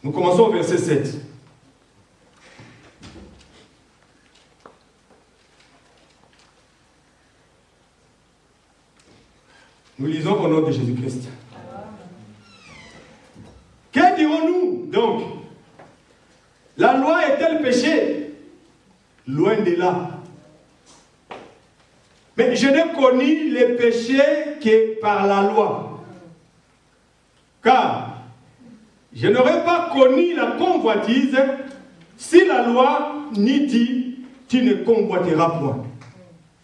Nous commençons au verset 7. Nous lisons au nom de Jésus-Christ. Que dirons-nous donc? La loi est-elle péché? Loin de là. Mais je n'ai connu les péchés que par la loi. Car je n'aurais pas connu la convoitise si la loi n'y dit, tu ne convoiteras point.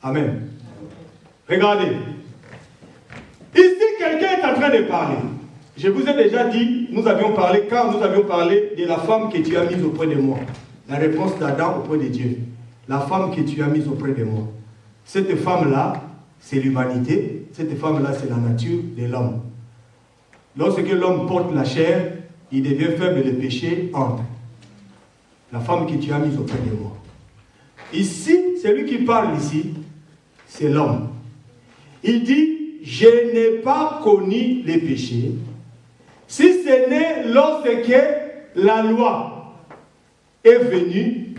Amen. Regardez. Ici, quelqu'un est en train de parler. Je vous ai déjà dit, nous avions parlé de la femme que tu as mise auprès de moi. La réponse d'Adam auprès de Dieu. La femme que tu as mise auprès de moi. Cette femme-là, c'est l'humanité. Cette femme-là, c'est la nature de l'homme. Lorsque l'homme porte la chair, il devient faible et le péché entre. La femme que tu as mise auprès de moi. Ici, celui qui parle ici, c'est l'homme. Il dit, je n'ai pas connu les péchés, si ce n'est lorsque la loi est venue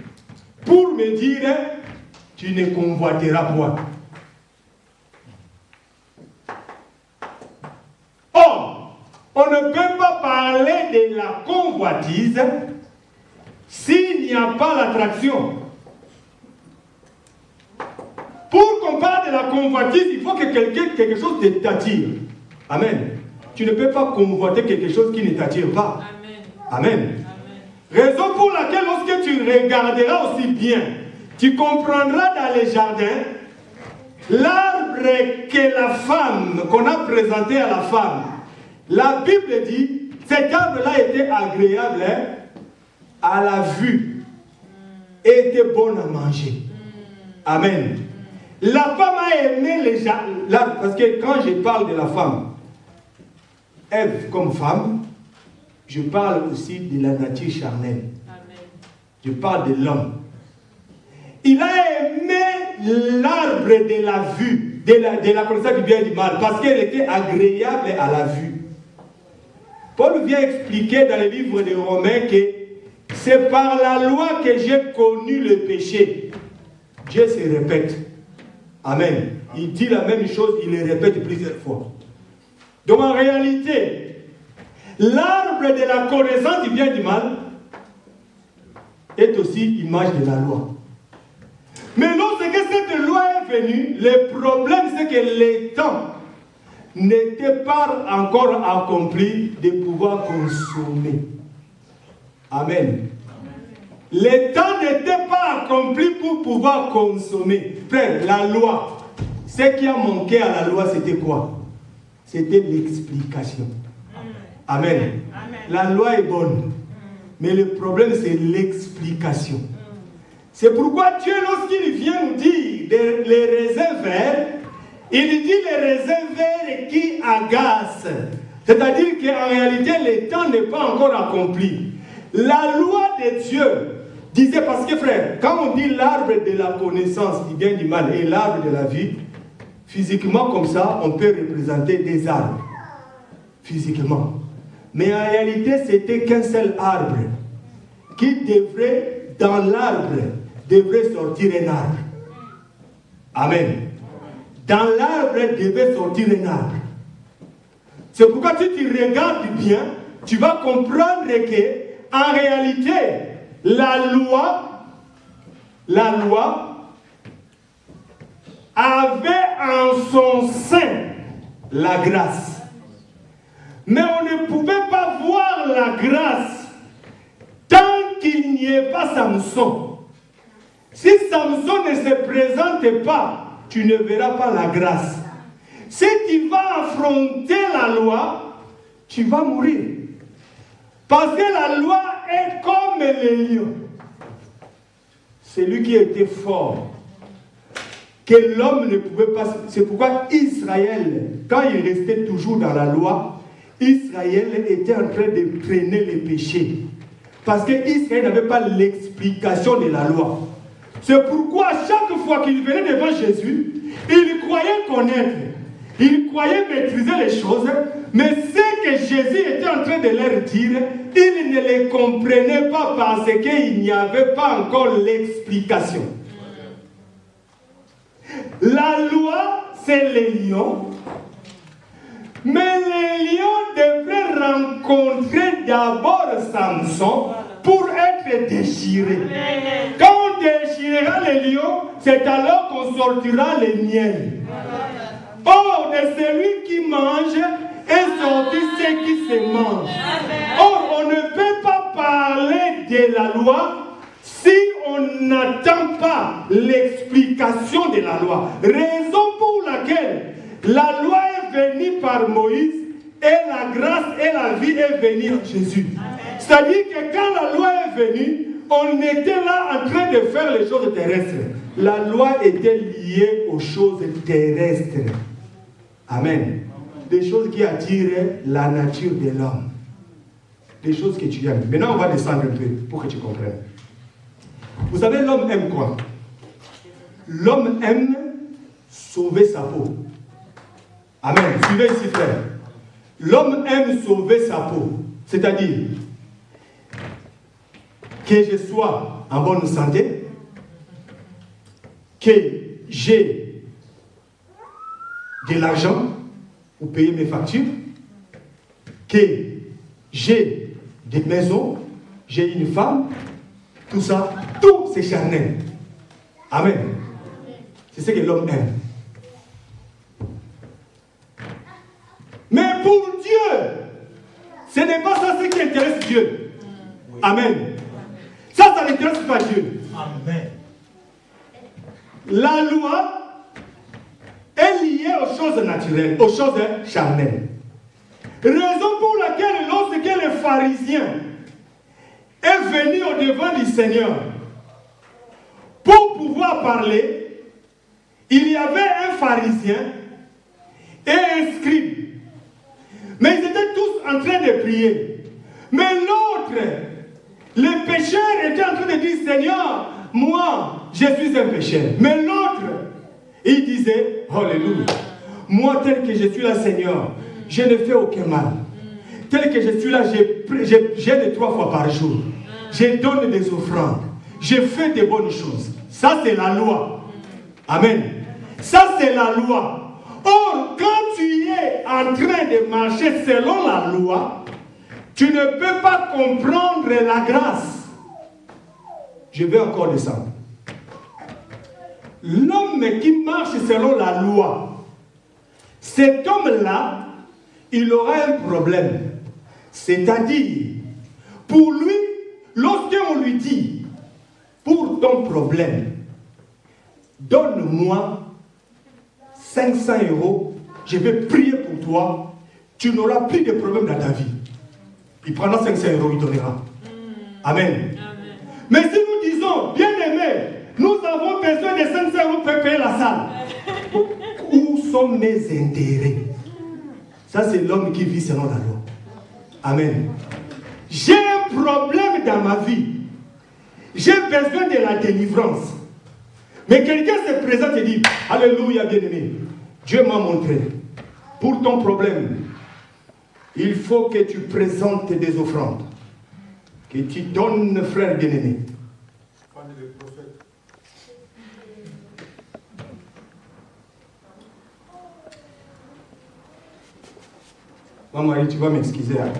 pour me dire, tu ne convoiteras point. Or, on ne peut pas parler de la convoitise s'il n'y a pas l'attraction. Pour qu'on parle de la convoitise, il faut que quelque chose t'attire. Amen. Tu ne peux pas convoiter quelque chose qui ne t'attire pas. Amen. Amen. Raison pour laquelle lorsque tu regarderas aussi bien tu comprendras dans les jardins, l'arbre que la femme, qu'on a présenté à la femme, la Bible dit, cet arbre-là était agréable à la vue et était bon à manger. Amen. La femme a aimé l'arbre, parce que quand je parle de la femme, Ève comme femme, je parle aussi de la nature charnelle. Amen. Je parle de l'homme. Il a aimé l'arbre de la vue, de la connaissance du bien et du mal, parce qu'elle était agréable à la vue. Paul vient expliquer dans le livre de Romains que c'est par la loi que j'ai connu le péché. Dieu se répète. Amen. Il dit la même chose, il le répète plusieurs fois. Donc en réalité, l'arbre de la connaissance du bien et du mal est aussi image de la loi. Mais lorsque cette loi est venue, le problème c'est que les temps n'étaient pas encore accomplis de pouvoir consommer. Amen. Les temps n'étaient pas accomplis pour pouvoir consommer. Frère, la loi, ce qui a manqué à la loi, c'était quoi? C'était l'explication. Amen. Amen. La loi est bonne. Mais le problème, c'est l'explication. C'est pourquoi Dieu, lorsqu'il vient nous dire les raisins verts, il dit les raisins verts qui agacent. C'est-à-dire qu'en réalité, le temps n'est pas encore accompli. La loi de Dieu disait, parce que frère, quand on dit l'arbre de la connaissance du bien et du mal et l'arbre de la vie, physiquement comme ça, on peut représenter des arbres. Physiquement. Mais en réalité, c'était qu'un seul arbre qui devrait, dans l'arbre, devrait sortir un arbre. Amen. Dans l'arbre devait sortir un arbre. C'est pourquoi si tu regardes bien, tu vas comprendre que, en réalité, la loi avait en son sein la grâce. Mais on ne pouvait pas voir la grâce tant qu'il n'y ait pas Samson. Si Samson ne se présente pas, tu ne verras pas la grâce. Si tu vas affronter la loi, tu vas mourir. Parce que la loi est comme le lion. C'est lui qui était fort. Que l'homme ne pouvait pas... C'est pourquoi Israël, quand il restait toujours dans la loi, Israël était en train de traîner les péchés. Parce qu'Israël n'avait pas l'explication de la loi. C'est pourquoi chaque fois qu'il venait devant Jésus, il croyait connaître, il croyait maîtriser les choses, mais ce que Jésus était en train de leur dire, ils ne les comprenaient pas parce qu'il n'y avait pas encore l'explication. La loi, c'est les lions, mais les lions devraient rencontrer d'abord Samson pour être déchirés. Quand on déchirera les lions, c'est alors qu'on sortira les miels. Or, de celui qui mange est sorti ce qui se mange. Or, on ne peut pas parler de la loi si on n'attend pas l'explication de la loi. Raison pour laquelle la loi est venue par Moïse et la grâce et la vie est venue en Jésus. C'est-à-dire que quand la loi est venue, on était là en train de faire les choses terrestres. La loi était liée aux choses terrestres. Amen. Des choses qui attirent la nature de l'homme. Des choses que tu aimes. Maintenant, on va descendre un peu pour que tu comprennes. Vous savez, l'homme aime quoi? L'homme aime sauver sa peau. Amen. Suivez ici, frère. L'homme aime sauver sa peau. C'est-à-dire que je sois en bonne santé, que j'ai de l'argent pour payer mes factures, que j'ai des maisons, j'ai une femme, tout ça, tout c'est charnel. Amen. C'est ce que l'homme aime. Mais pour Dieu, ce n'est pas ça ce qui intéresse Dieu. Amen. Ça n'intéresse pas Dieu. Amen. la loi est liée aux choses naturelles, aux choses charnelles. Raison pour laquelle lorsque le pharisien est venu au devant du Seigneur pour pouvoir parler, il y avait un pharisien et un scribe. Mais ils étaient tous en train de prier. Mais l'autre, le pécheur, était en train de dire, Seigneur, moi, je suis un pécheur. Mais l'autre, il disait, Alléluia, moi tel que je suis là, Seigneur, je ne fais aucun mal. Tel que je suis là, j'aide 3 fois par jour. Je donne des offrandes. Je fais des bonnes choses. Ça, c'est la loi. Amen. Ça, c'est la loi. Or, quand tu es en train de marcher selon la loi, tu ne peux pas comprendre la grâce. Je vais encore descendre. L'homme qui marche selon la loi, cet homme-là, il aura un problème. C'est-à-dire, pour lui, lorsqu'on lui dit, pour ton problème, donne-moi 500 €, je vais prier pour toi, tu n'auras plus de problème dans ta vie. Il prendra 500 €, il donnera. Amen. Mais si nous disons, bien aimé, nous avons besoin de 500 € pour payer la salle. Où sont mes intérêts? Ça, c'est l'homme qui vit selon la loi. Amen. J'ai un problème dans ma vie. J'ai besoin de la délivrance. Mais quelqu'un se présente et dit, Alléluia, bien-aimé. Dieu m'a montré. Pour ton problème, il faut que tu présentes des offrandes. Que tu donnes, frère bien-aimé. Maman, tu vas m'excuser. Hein?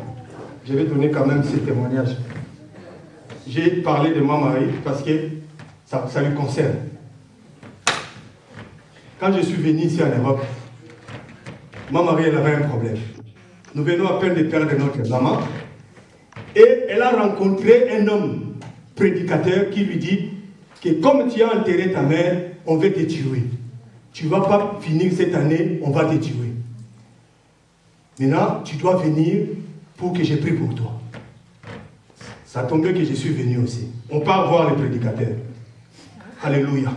Je vais donner quand même ce témoignage. J'ai parlé de ma Marie parce que ça lui concerne. Quand je suis venu ici en Europe, ma Marie, elle avait un problème. Nous venons à peine de perdre notre maman. Et elle a rencontré un homme prédicateur qui lui dit que comme tu as enterré ta mère, on va te tuer. Tu ne vas pas finir cette année, on va te tuer. Maintenant, tu dois venir pour que je prie pour toi. Ça a tombé que je suis venu aussi. On part voir les prédicateurs. Alléluia.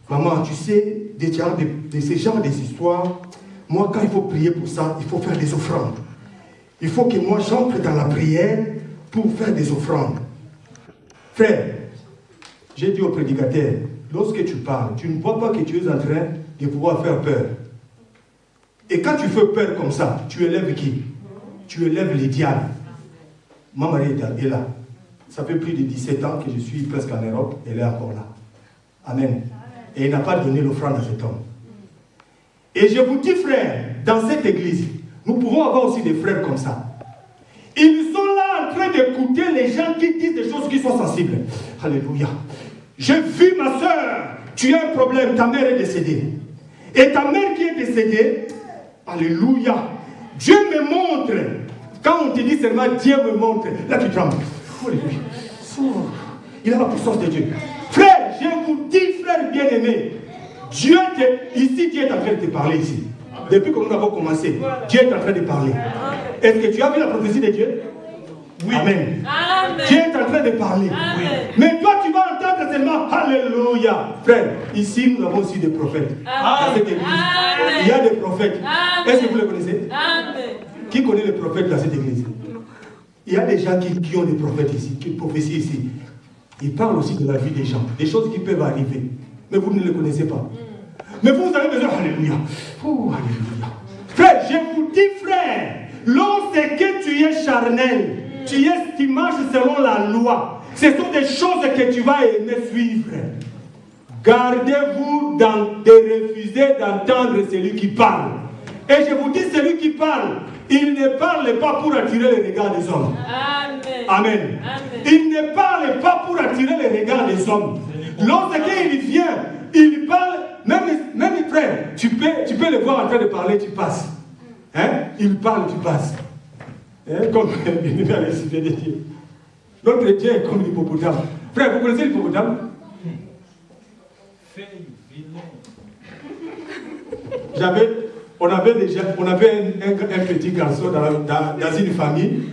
Maman, tu sais, de ces genres d'histoires, moi, quand il faut prier pour ça, il faut faire des offrandes. Il faut que moi, j'entre dans la prière pour faire des offrandes. Frère, j'ai dit au prédicateur, lorsque tu parles, tu ne vois pas que tu es en train de pouvoir faire peur. Et quand tu fais peur comme ça, tu élèves qui? Tu élèves les diables. Ma Marie est là. Ça fait plus de 17 ans que je suis presque en Europe. Elle est encore là. Amen. Et il n'a pas donné l'offrande à cet homme. Et je vous dis, frère, dans cette église, nous pouvons avoir aussi des frères comme ça. Ils sont là en train d'écouter les gens qui disent des choses qui sont sensibles. Alléluia. J'ai vu ma soeur, tu as un problème, ta mère est décédée. Et ta mère qui est décédée, alléluia. Dieu me montre. Quand on te dit seulement Dieu me montre, là tu trembles. Alléluia. Il a la puissance de Dieu. Frère, je vous dis, frère bien-aimé, Dieu est en train de te parler ici. Depuis que nous avons commencé, Dieu est en train de parler. Est-ce que tu as vu la prophétie de Dieu? Oui. Amen. Amen. Dieu est en train de parler. Oui. Mais toi, tu vas entendre seulement Alléluia. Frère, ici, nous avons aussi des prophètes. Dans cette église. Amen. Il y a des prophètes. Est-ce que vous les connaissez? Amen. Qui connaît les prophètes dans cette église? Il y a des gens qui ont des prophètes ici, qui prophétient ici. Ils parlent aussi de la vie des gens, des choses qui peuvent arriver. Mais vous ne les connaissez pas. Mais vous avez besoin, Alléluia. Oh, Alléluia. Frère, je vous dis, frère, lorsque tu es charnel, tu marches selon la loi, ce sont des choses que tu vas aimer suivre. Gardez-vous de refuser d'entendre celui qui parle. Et je vous dis, celui qui parle, il ne parle pas pour attirer les regards des hommes. Amen. Amen. Amen. Il ne parle pas pour attirer les regards des hommes. Lorsqu'il vient, il parle, même frère, tu peux le voir en train de parler, tu passes. Hein? Il parle, tu passes. Hein? Comme il a récité de Dieu. Notre Dieu est comme l'hippopotame. Frère, vous connaissez l'hippopotame? On avait un petit garçon dans une famille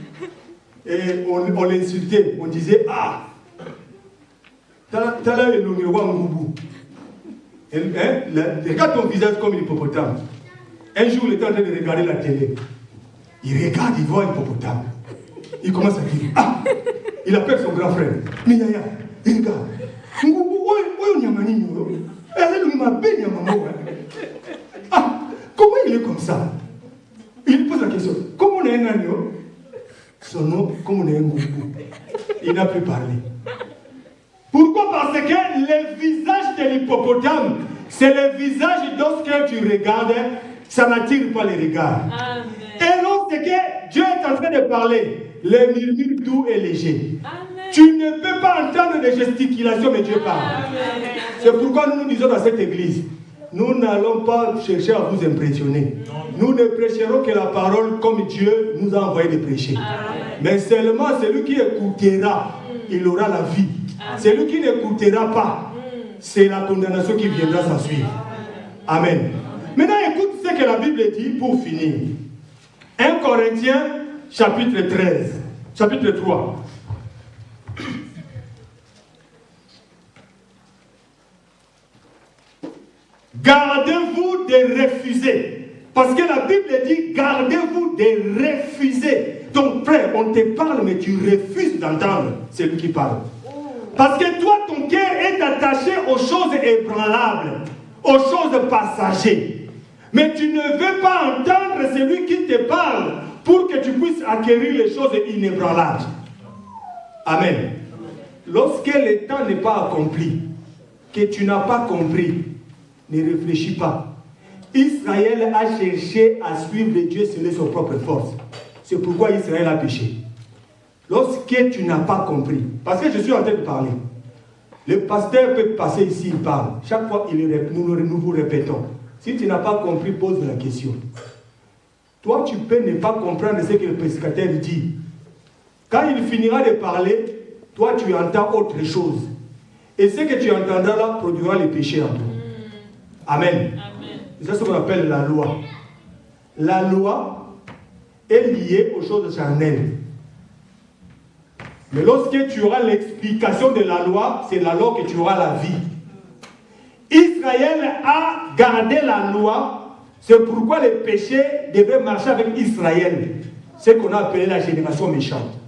et on l'insultait. On disait, ah, t'as là le numéro en goubou. Regarde ton visage comme un hippopotame. Un jour, il était en train de regarder la télé. Il regarde, il voit un hippopotame. Il commence à dire, ah, il appelle son grand frère. Miyaya, il regarde. Ah, comment il est comme ça? Il pose la question, comment on est un agneau? Son nom, comme on est un goubou. Il n'a plus parlé. Pourquoi? Parce que le visage de l'hippopotame, c'est le visage lorsque tu regardes, ça n'attire pas les regards. Amen. Et lorsque Dieu est en train de parler, le murmure doux et léger. Amen. Tu ne peux pas entendre des gesticulations, mais Dieu parle. C'est pourquoi nous disons dans cette église, nous n'allons pas chercher à vous impressionner. Nous ne prêcherons que la parole comme Dieu nous a envoyé de prêcher. Amen. Mais seulement celui qui écoutera, il aura la vie. Amen. Celui qui n'écoutera pas, c'est la condamnation qui viendra s'en suivre. Amen. Maintenant, écoute ce que la Bible dit pour finir. 1 Corinthiens, chapitre 13, chapitre 3. Gardez-vous de refuser. Parce que la Bible dit, gardez-vous de refuser. Ton frère, on te parle, mais tu refuses d'entendre celui qui parle. Parce que toi, ton cœur est attaché aux choses ébranlables, aux choses passagères. Mais tu ne veux pas entendre celui qui te parle pour que tu puisses acquérir les choses inébranlables. Amen. Lorsque le temps n'est pas accompli, que tu n'as pas compris, ne réfléchis pas. Israël a cherché à suivre Dieu selon son propre force. C'est pourquoi Israël a péché. Lorsque tu n'as pas compris, parce que je suis en train de parler, le pasteur peut passer ici, il parle. Chaque fois, nous vous répétons. Si tu n'as pas compris, pose la question. Toi, tu peux ne pas comprendre ce que le prédicateur dit. Quand il finira de parler, toi, tu entends autre chose. Et ce que tu entendras là produira les péchés en toi. Amen. C'est ce qu'on appelle la loi. La loi est liée aux choses charnelles. Mais lorsque tu auras l'explication de la loi, c'est la loi que tu auras la vie. Israël a gardé la loi, c'est pourquoi les péchés devaient marcher avec Israël. Ce qu'on a appelé la génération méchante.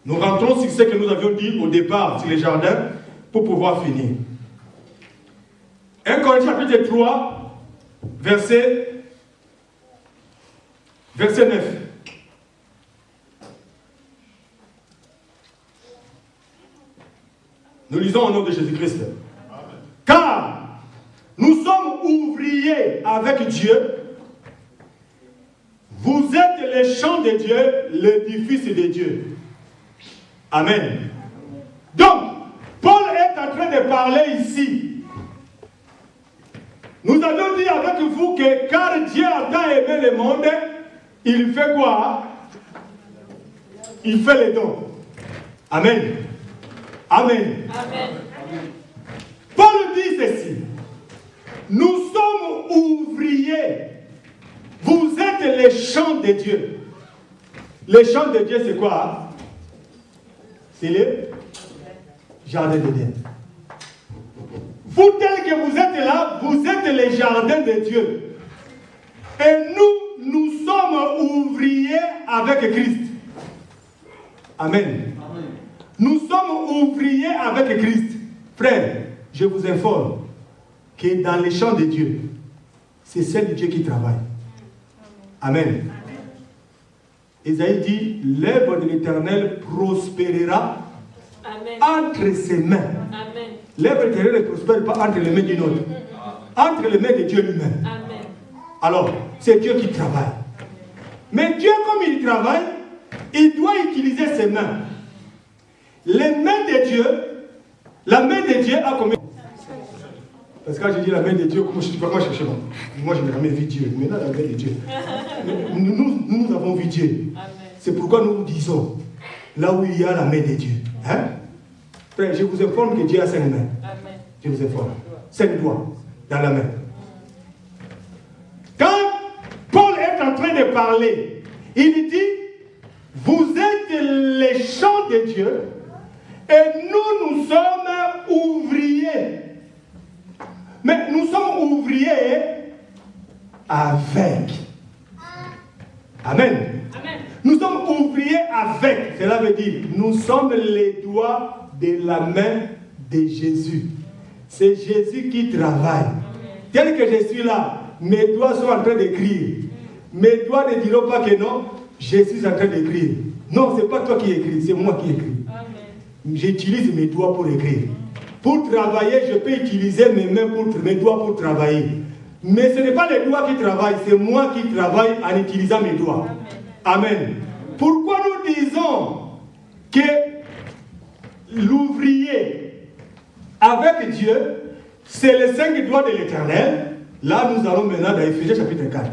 Nous rentrons sur ce que nous avions dit au départ sur les jardins pour pouvoir finir. 1 Corinthiens chapitre 3, verset 9. Nous lisons au nom de Jésus-Christ. Car nous sommes ouvriers avec Dieu. Vous êtes les champs de Dieu, l'édifice de Dieu. Amen. Donc, Paul est en train de parler ici. Nous avons dit avec vous que car Dieu a tant aimé le monde, il fait quoi? Il fait les dons. Amen. Amen. Amen. Paul dit ceci. Nous sommes ouvriers. Vous êtes les champs de Dieu. Les champs de Dieu, c'est quoi? C'est le jardin d'Éden. Vous, tels que vous êtes là, vous êtes les jardins de Dieu. Et nous sommes ouvriers avec Christ. Amen. Amen. Nous sommes ouvriers avec Christ. Frère, je vous informe que dans les champs de Dieu, c'est celle de Dieu qui travaille. Amen. Isaïe dit, l'œuvre de l'Éternel prospérera. Amen. Entre ses mains. Amen. L'œuvre de l'Éternel ne prospère pas entre les mains d'une autre. Entre les mains de Dieu lui-même. Amen. Alors, c'est Dieu qui travaille. Mais Dieu, comme il travaille, il doit utiliser ses mains. Les mains de Dieu, la main de Dieu a combien? Parce que quand je dis la main de Dieu, comment je cherche moi? Moi, je n'ai jamais vu Dieu. Maintenant, la main de Dieu. Nous avons vu Dieu. C'est pourquoi nous disons, là où il y a la main de Dieu. Hein? Frère, je vous informe que Dieu a 5 mains. Amen. Je vous informe. 5 doigts dans la main. Quand Paul est en train de parler, il dit, vous êtes les champs de Dieu et nous sommes ouvriers. Mais nous sommes ouvriers avec. Amen. Amen. Nous sommes ouvriers avec. Cela veut dire, nous sommes les doigts de la main de Jésus. C'est Jésus qui travaille. Tel que je suis là, mes doigts sont en train d'écrire. Mes doigts ne diront pas que non, je suis en train d'écrire. Non, ce n'est pas toi qui écris, c'est moi qui écris. J'utilise mes doigts pour écrire. Pour travailler, je peux utiliser mes doigts pour travailler. Mais ce n'est pas les doigts qui travaillent, c'est moi qui travaille en utilisant mes doigts. Amen. Pourquoi nous disons que l'ouvrier avec Dieu, c'est les 5 doigts de l'Éternel? Là, nous allons maintenant dans Éphésiens chapitre 4.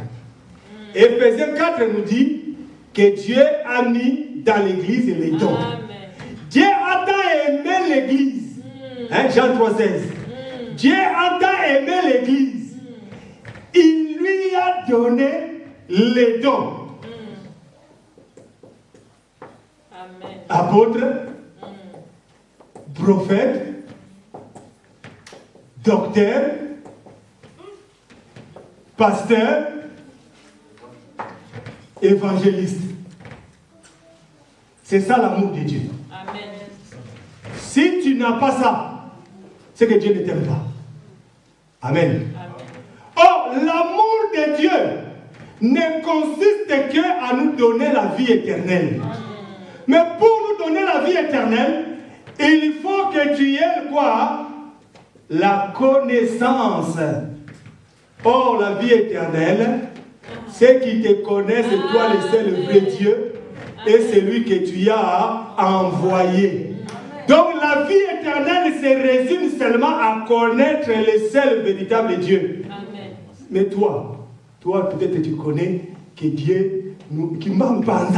Éphésiens 4 nous dit que Dieu a mis dans l'Église les dons. Amen. Dieu a tant aimé l'Église. Jean 3,16. Dieu a tant aimé l'Église. Il lui a donné les dons. Amen. Apôtre, prophète, docteur, pasteur, évangéliste. C'est ça l'amour de Dieu. Amen. Si tu n'as pas ça, c'est que Dieu ne t'aime pas. Amen. Or, l'amour de Dieu ne consiste qu'à nous donner la vie éternelle. Mais pour nous donner la vie éternelle, il faut que tu aies quoi? La connaissance. Or, la vie éternelle, c'est qu'ils te connaissent, toi le seul vrai Dieu, et celui que tu as envoyé. Donc la vie éternelle se résume seulement à connaître le seul véritable Dieu. Amen. Mais toi peut-être tu connais que Dieu qui m'a pas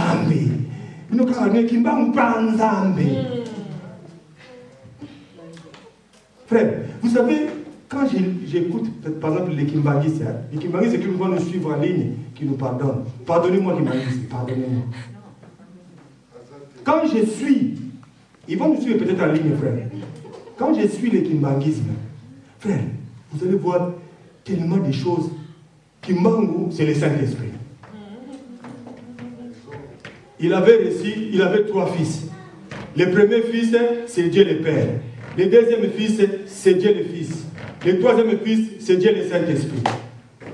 Frère, vous savez, quand j'écoute par exemple les Kimbangis, c'est qu'ils vont nous suivre en ligne, qui nous pardonnent. Pardonnez-moi Kimbangis, pardonnez-moi. Quand je suis, ils vont nous suivre peut-être en ligne, frère. Quand je suis le kimbangisme, frère, vous allez voir tellement de choses. Kimbangu, c'est le Saint-Esprit. Il avait 3 fils. Le premier fils, c'est Dieu le Père. Le deuxième fils, c'est Dieu le Fils. Le troisième fils, c'est Dieu le Saint-Esprit.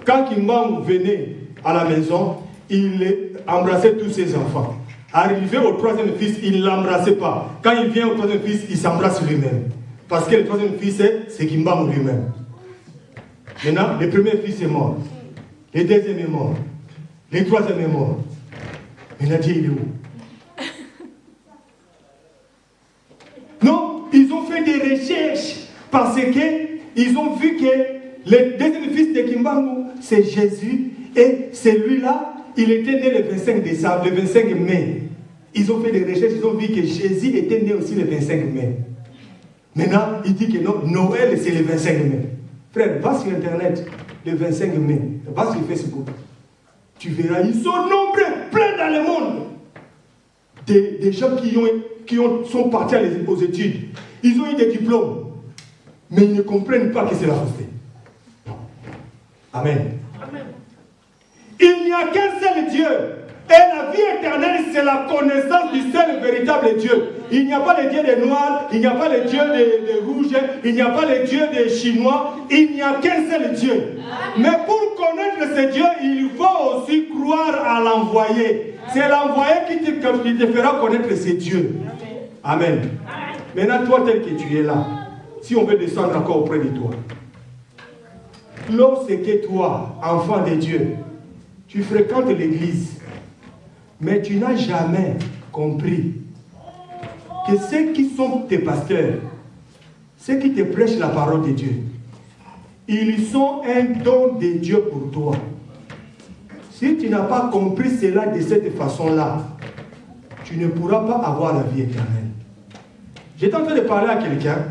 Quand Kimbangu venait à la maison, il embrassait tous ses enfants. Arrivé au troisième fils, il ne l'embrassait pas. Quand il vient au troisième fils, il s'embrasse lui-même. Parce que le troisième fils, c'est Kimbangu lui-même. Maintenant, le premier fils est mort. Le deuxième est mort. Le troisième est mort. Maintenant, Dieu, il est où? Non, ils ont fait des recherches parce qu'ils ont vu que le deuxième fils de Kimbangu, c'est Jésus. Et celui-là, il était né le 25 décembre, le 25 mai. Ils ont fait des recherches, ils ont vu que Jésus était né aussi le 25 mai. Maintenant, il dit que non, Noël, c'est le 25 mai. Frère, va sur Internet, le 25 mai. Va sur Facebook. Tu verras, ils sont nombreux, plein dans le monde. Des gens qui sont partis aux études. Ils ont eu des diplômes. Mais ils ne comprennent pas que c'est la fausseté. Amen. Amen. Il n'y a qu'un seul Dieu. Et la vie éternelle, c'est la connaissance du seul véritable Dieu. Il n'y a pas le Dieu des Noirs, il n'y a pas le Dieu des Rouges, il n'y a pas le Dieu des Chinois, il n'y a qu'un seul Dieu. Mais pour connaître ce Dieu, il faut aussi croire à l'envoyé. C'est l'envoyé qui te fera connaître ce Dieu. Amen. Maintenant, toi tel que tu es là, si on veut descendre encore auprès de toi, lorsque toi, enfant de Dieu, tu fréquentes l'église, mais tu n'as jamais compris que ceux qui sont tes pasteurs, ceux qui te prêchent la parole de Dieu, ils sont un don de Dieu pour toi. Si tu n'as pas compris cela de cette façon-là, tu ne pourras pas avoir la vie éternelle. J'étais en train de parler à quelqu'un.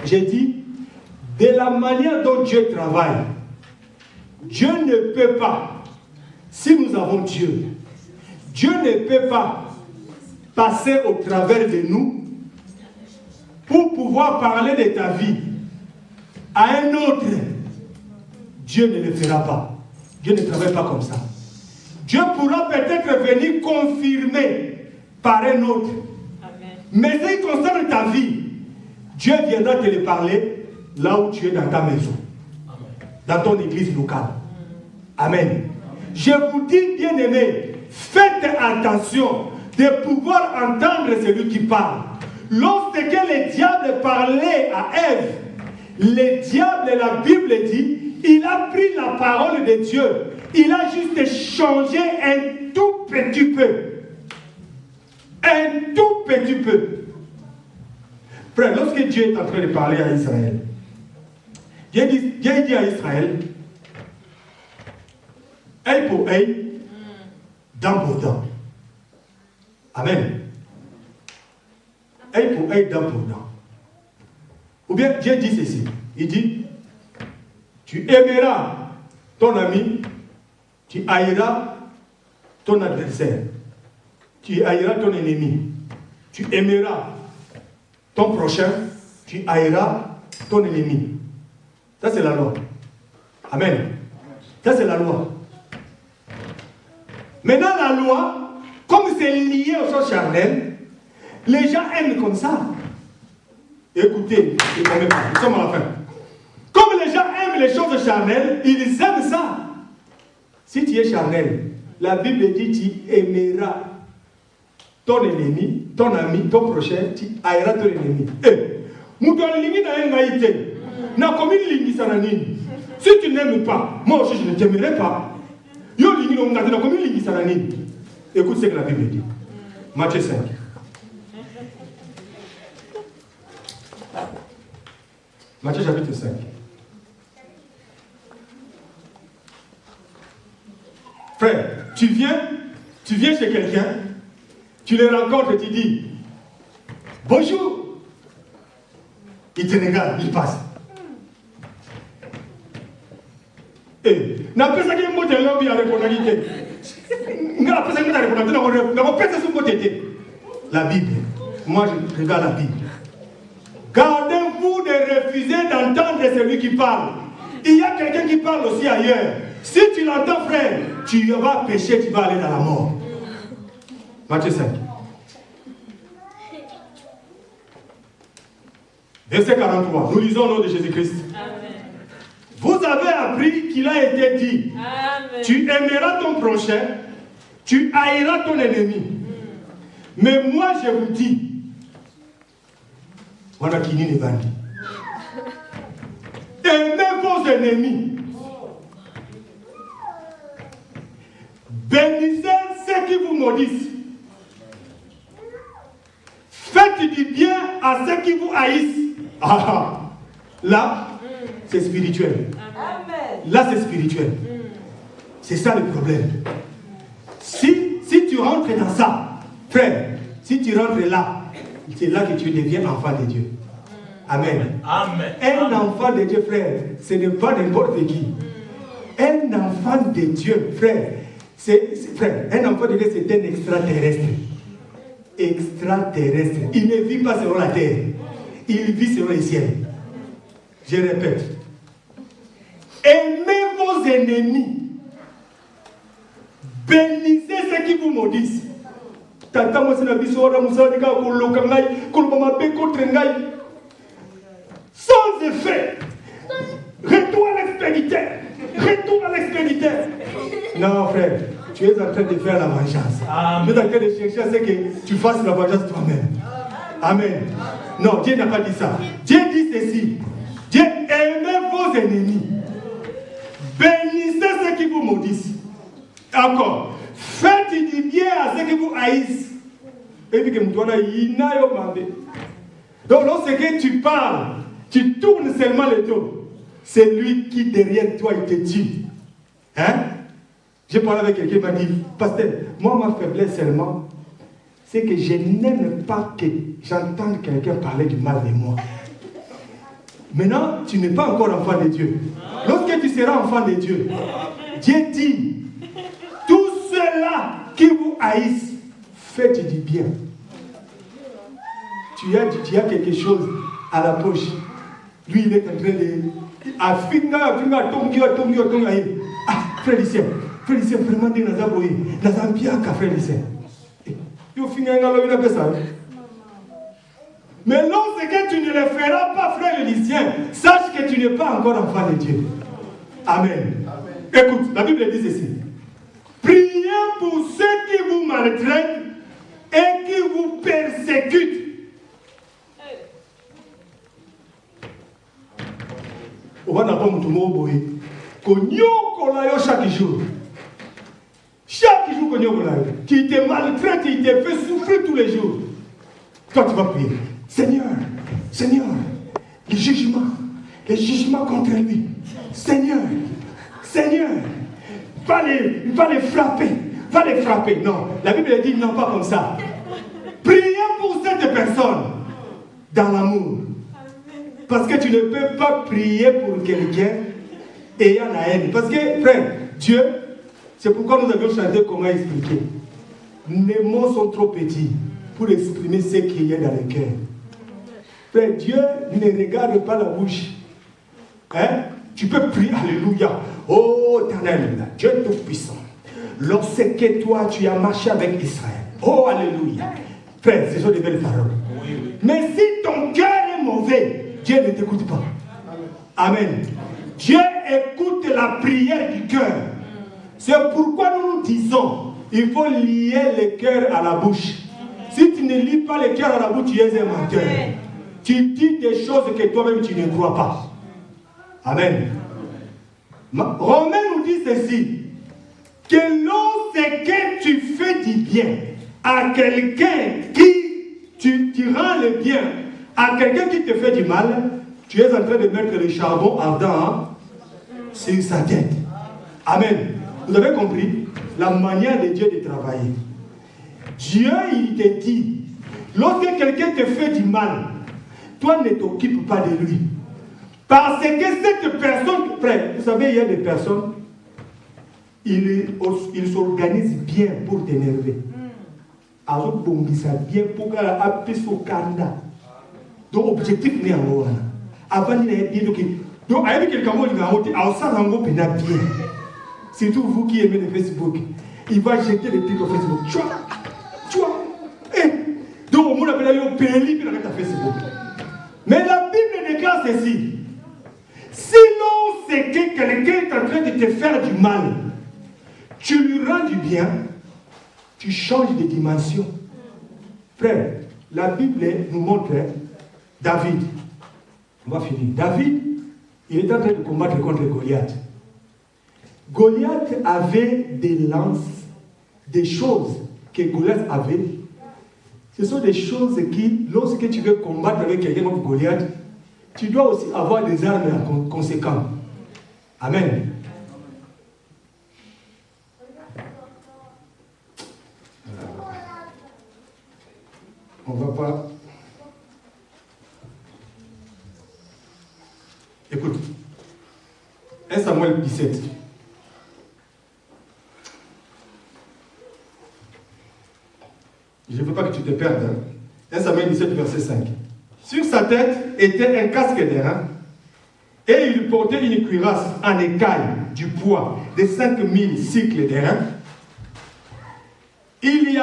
J'ai dit, de la manière dont Dieu travaille, Dieu ne peut pas, si nous avons Dieu, Dieu ne peut pas passer au travers de nous pour pouvoir parler de ta vie à un autre. Dieu ne le fera pas. Dieu ne travaille pas comme ça. Dieu pourra peut-être venir confirmer par un autre. Amen. Mais s'il concerne ta vie, Dieu viendra te le parler là où tu es dans ta maison, dans ton église locale. Amen. Je vous dis, bien-aimés, faites attention de pouvoir entendre celui qui parle. Lorsque le diable parlait à Ève, le diable, la Bible dit, il a pris la parole de Dieu. Il a juste changé un tout petit peu. Un tout petit peu. Frère, lorsque Dieu est en train de parler à Israël, Dieu dit à Israël, œil pour œil, dent pour dent. Amen. Œil pour œil, dent pour dent. Ou bien Dieu dit ceci. Il dit, tu aimeras ton ami, tu haïras ton adversaire, tu haïras ton ennemi, tu aimeras ton prochain, tu haïras ton ennemi. Ça c'est la loi. Amen. Ça c'est la loi. Maintenant la loi, comme c'est lié aux choses charnelles, les gens aiment comme ça. Écoutez, nous sommes à la fin. Comme les gens aiment les choses charnelles, ils aiment ça. Si tu es charnel, la Bible dit tu aimeras ton ennemi, ton ami, ton prochain, tu haïras ton ennemi. Si tu n'aimes pas, moi aussi je ne t'aimerai pas. Écoute ce que la Bible dit. Matthieu 5. Matthieu chapitre 5. Frère, tu viens chez quelqu'un, tu le rencontres et tu dis bonjour. Il te regarde, il passe. Et n'a pas ça qu'il mot de l'homme à répondre. N'a pas ça qu'il m'a répondu. N'a pas ça mot la Bible. Moi je regarde la Bible. Gardez-vous de refuser d'entendre celui qui parle. Il y a quelqu'un qui parle aussi ailleurs. Si tu l'entends, frère, tu vas pécher, tu vas aller dans la mort. Matthieu 5. Verset 43. Nous lisons au nom de Jésus-Christ. Amen. Vous avez appris qu'il a été dit, Amen. tu aimeras ton prochain, tu haïras ton ennemi. Mais moi je vous dis, voilà qui dit les bandits. Aimez vos ennemis. Bénissez ceux qui vous maudissent. Faites du bien à ceux qui vous haïssent. Ah, là, c'est spirituel. Amen. Là, c'est spirituel. C'est ça le problème. Si tu rentres dans ça, frère, si tu rentres là, c'est là que tu deviens enfant de Dieu. Amen. Amen. Un enfant de Dieu, frère, ce n'est pas n'importe qui. Un enfant de Dieu, frère, frère, un enfant de Dieu, c'est un extraterrestre. Extraterrestre. Il ne vit pas sur la terre. Il vit sur le ciel. Je répète. Aimez vos ennemis. Bénissez ceux qui vous maudissent. Sans effet. Retour à l'expéditeur. Retour à l'expéditeur. Non, frère, tu es en train de faire la vengeance. Tu es en train de chercher à ce que tu fasses la vengeance toi-même. Amen. Non, Dieu n'a pas dit ça. Dieu dit ceci. Dieu aimez vos ennemis. Bénissez ceux qui vous maudissent. Encore. Faites du bien à ceux qui vous haïssent. Et puis que donc lorsque tu parles, tu tournes seulement le dos. C'est lui qui derrière toi il te dit. Hein? J'ai parlé avec quelqu'un qui m'a dit, pasteur, moi ma faiblesse seulement, c'est que je n'aime pas que j'entende quelqu'un parler du mal de moi. Maintenant, tu n'es pas encore enfant de Dieu. Lorsque tu seras enfant de Dieu, Dieu dit, tous ceux-là qui vous haïssent, faites du bien. Tu as quelque chose à la poche. Lui, il est en train de... Ah, frère Lucien, vraiment, il n'a pas bien qu'à frère Lucien. Mais lorsque tu ne le feras pas, frère Lucien, sache que tu n'es pas encore enfant de Dieu. Amen. Écoute, la Bible dit ceci. Priez pour ceux qui vous maltraitent et qui vous persécutent. On va d'abord nous montrer que chaque jour. Chaque jour, qui te maltraite, il te fait souffrir tous les jours. Toi, tu vas prier. Seigneur, les jugements contre lui. Seigneur, va les frapper. Non, la Bible dit non, pas comme ça. Priez pour cette personne dans l'amour. Parce que tu ne peux pas prier pour quelqu'un ayant la haine. Parce que, frère, Dieu, c'est pourquoi nous avions chanté comment expliquer. Les mots sont trop petits pour exprimer ce qu'il y a dans le cœur. Frère, Dieu ne regarde pas la bouche. Hein? Tu peux prier, alléluia. Oh, éternel, Dieu tout-puissant. Lorsque toi, tu as marché avec Israël. Oh, alléluia. Frère, ce sont des belles paroles. Oui. Mais si ton cœur est mauvais, Dieu ne t'écoute pas. Amen. Dieu écoute la prière du cœur. C'est pourquoi nous disons, il faut lier le cœur à la bouche. Si tu ne lis pas le cœur à la bouche, tu es un menteur. Tu dis des choses que toi-même tu ne crois pas. Amen. Romain nous dit ceci, que lorsque tu fais du bien à quelqu'un tu rends le bien à quelqu'un qui te fait du mal, tu es en train de mettre le charbon ardent sur sa tête. Amen. Vous avez compris la manière de Dieu de travailler. Dieu, il te dit, lorsque quelqu'un te fait du mal, toi ne t'occupes pas de lui. Parce que cette personne, frère, vous savez, il y a des personnes, ils s'organisent bien pour t'énerver. Alors, bien pour appeler son candidat. Donc, objectif n'est en haut. Avant, il y a dit donc, avec quelqu'un qui a été en salle en haut, il a bien. Surtout vous qui aimez le Facebook. Il va jeter des trucs au Facebook. Tu vois. Donc, au monde appelle un pays qui arrête à Facebook. Mais la Bible déclare ceci. Sinon, c'est que quelqu'un est en train de te faire du mal. Tu lui rends du bien. Tu changes de dimension. Frère, la Bible nous montre David. On va finir. David, il est en train de combattre contre Goliath. Goliath avait des lances, des choses que Goliath avait. Ce sont des choses qui, lorsque tu veux combattre avec quelqu'un comme Goliath, tu dois aussi avoir des armes conséquentes. Amen. On ne va pas... Écoute. 1 Samuel 17. Je ne veux pas que tu te perdes. 1 Samuel 17, verset 5. Sur sa tête était un casque d'airain et il portait une cuirasse en écaille du poids de 5000 cycles d'airain. Il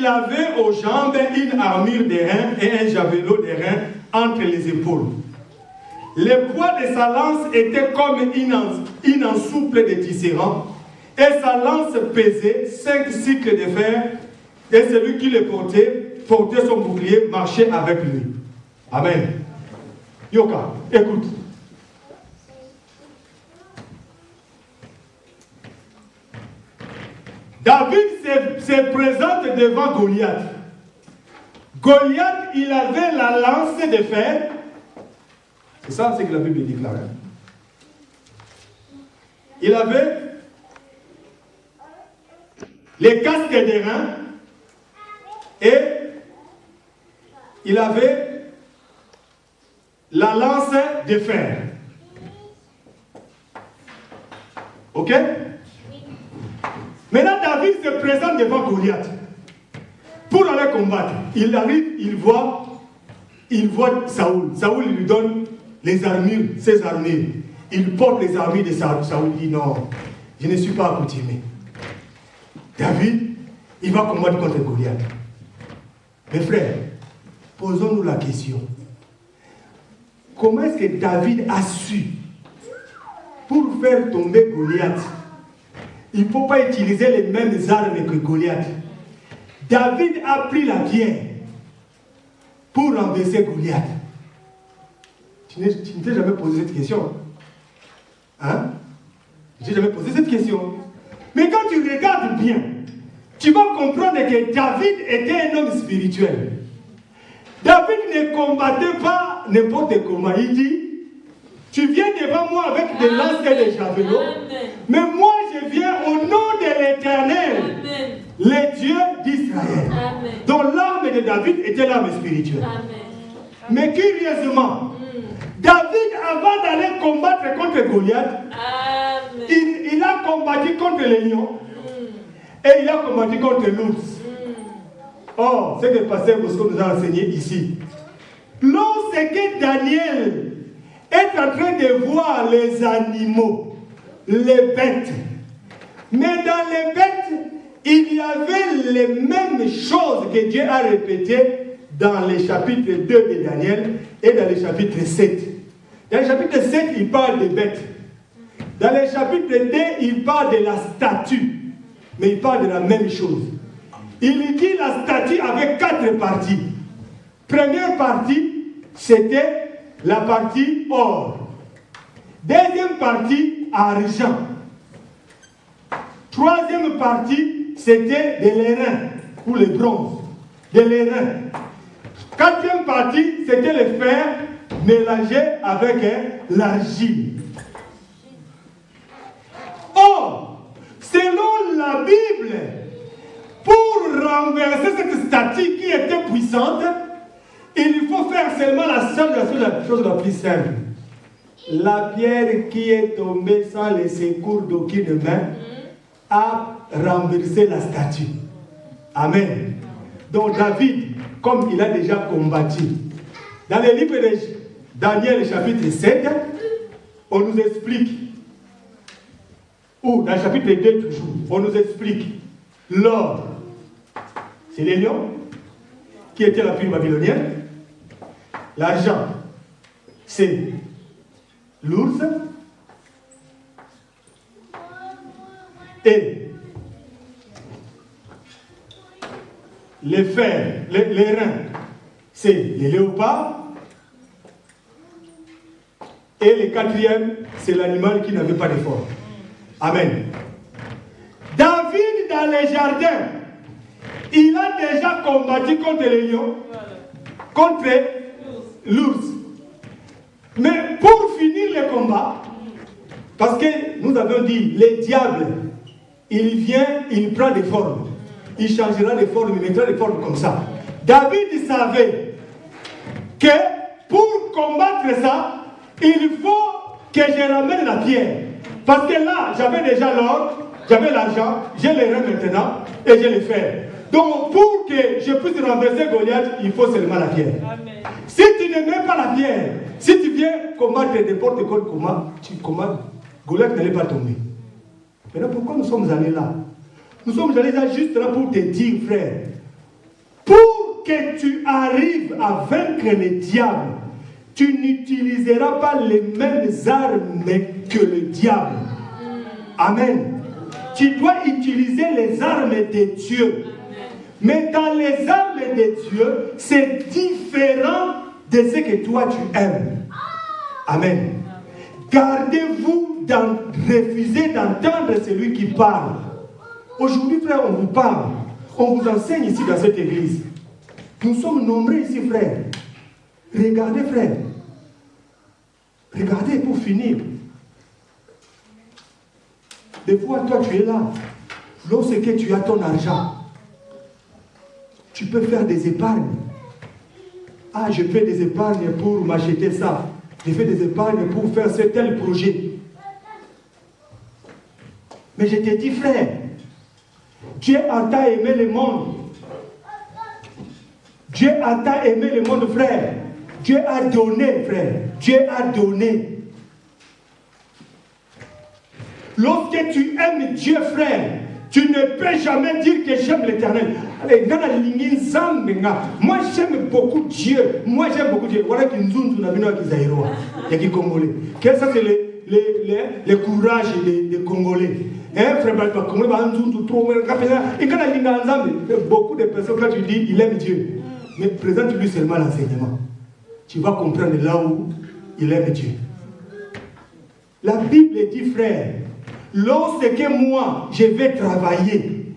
avait aux jambes une armure d'airain et un javelot d'airain entre les épaules. Le poids de sa lance était comme une ensouple de tisserand et sa lance pesait 5 cycles de fer et celui qui le portait son bouclier, marchait avec lui. Amen. Yoka, écoute. David se présente devant Goliath. Goliath, il avait la lance de fer. C'est ça, c'est que la Bible déclare. Il avait les casques d'airain Et il avait la lance de fer. Ok? Maintenant, David se présente devant Goliath pour aller combattre. Il arrive, il voit Saoul. Saoul lui donne les armures, ses armures. Il porte les armures de Saoul. Saoul dit non, je ne suis pas accoutumé. David, il va combattre contre Goliath. Mes frères, posons-nous la question. Comment est-ce que David a su, pour faire tomber Goliath, il ne faut pas utiliser les mêmes armes que Goliath. David a pris la pierre pour renverser Goliath. Tu ne t'es jamais posé cette question. Hein? Je n'ai jamais posé cette question. Mais quand tu regardes bien, tu vas comprendre que David était un homme spirituel. David ne combattait pas n'importe comment. Il dit, tu viens devant moi avec des lances et des javelots, mais moi je viens au nom de l'Éternel, le Dieu d'Israël. Donc l'arme de David était l'arme spirituelle. Amen. Mais curieusement, David, avant d'aller combattre contre Goliath, il a combattu contre les lions et il a combattu contre l'ours. Or, ce que le pasteur Bosco nous a enseigné ici, lorsque Daniel est en train de voir les animaux, les bêtes, mais dans les bêtes, il y avait les mêmes choses que Dieu a répétées dans les chapitres 2 de Daniel et dans le chapitre 7. Dans le chapitre 7, il parle des bêtes. Dans le chapitre 2, il parle de la statue. Mais il parle de la même chose. Il dit la statue avait 4 parties. Première partie, c'était la partie or. Deuxième partie, argent. Troisième partie, c'était de l'airain ou le bronze. De l'airain. Quatrième partie, c'était le fer mélangé avec l'argile. Or, selon la Bible, pour renverser cette statue qui était puissante, il faut faire seulement la chose la plus simple. La pierre qui est tombée sans le secours d'aucune main a renversé la statue. Amen. Donc David, comme il a déjà combattu, dans le livre de Daniel chapitre 7, on nous explique, ou dans le chapitre 2 toujours, on nous explique l'or, c'est les lions, qui était la plume babylonienne. L'argent, c'est l'ours. Et les fers, les reins, c'est les léopards. Et le quatrième, c'est l'animal qui n'avait pas de forme. Amen. David, dans les jardins, il a déjà combattu contre les lions, contre l'ours. Mais pour finir le combat, parce que nous avons dit, le diable, il vient, il prend des formes. Il changera de forme, il mettra des formes comme ça. David savait que pour combattre ça, il faut que je ramène la pierre. Parce que là, j'avais déjà l'or, j'avais l'argent, j'ai les reins maintenant et j'ai les fers. Donc pour que je puisse renverser Goliath, il faut seulement la pierre. Amen. Si tu ne mets pas la pierre, si tu viens combattre n'importe quel combat, tu combattes, Goliath n'allait pas tomber. Maintenant, pourquoi nous sommes allés là? Nous sommes allés là juste là pour te dire, frère, pour que tu arrives à vaincre le diable, tu n'utiliseras pas les mêmes armes que le diable. Amen. Tu dois utiliser les armes de Dieu. Mais dans les armes de Dieu, c'est différent de ce que toi tu aimes. Amen. Gardez-vous d'en refuser d'entendre celui qui parle. Aujourd'hui, frère, on vous parle. On vous enseigne ici dans cette église. Nous sommes nombreux ici, frère. Regardez, frère. Regardez pour finir. Des fois, toi, tu es là. Lorsque tu as ton argent, tu peux faire des épargnes. Ah, je fais des épargnes pour m'acheter ça. Je fais des épargnes pour faire ce tel projet. Mais je te dis, frère, Dieu a tant aimé le monde. Dieu a tant aimé le monde, frère. Dieu a donné, frère. Dieu a donné. Lorsque tu aimes Dieu, frère, tu ne peux jamais dire que j'aime l'Éternel. Moi, j'aime beaucoup Dieu. Moi, j'aime beaucoup Dieu. Voilà qui nous a qui Congolais. Quels sont les courages des Congolais? Beaucoup de personnes, quand tu dis il aime Dieu, mais présente-lui seulement l'enseignement. Tu vas comprendre là où il aime Dieu. La Bible dit, frère, lorsque moi je vais travailler,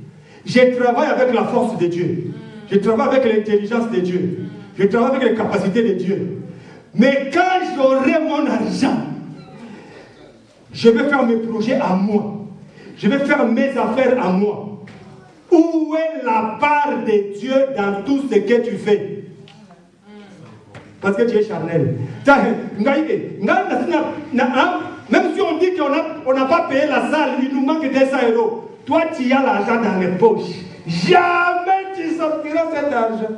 je travaille avec la force de Dieu, je travaille avec l'intelligence de Dieu, je travaille avec les capacités de Dieu. Mais quand j'aurai mon argent, je vais faire mes projets à moi. Je vais faire mes affaires à moi. Où est la part de Dieu dans tout ce que tu fais? Parce que tu es charnel. Même si on dit qu'on n'a pas payé la salle, il nous manque 200 €. Toi, tu as l'argent dans les poches. Jamais tu sortiras cet argent.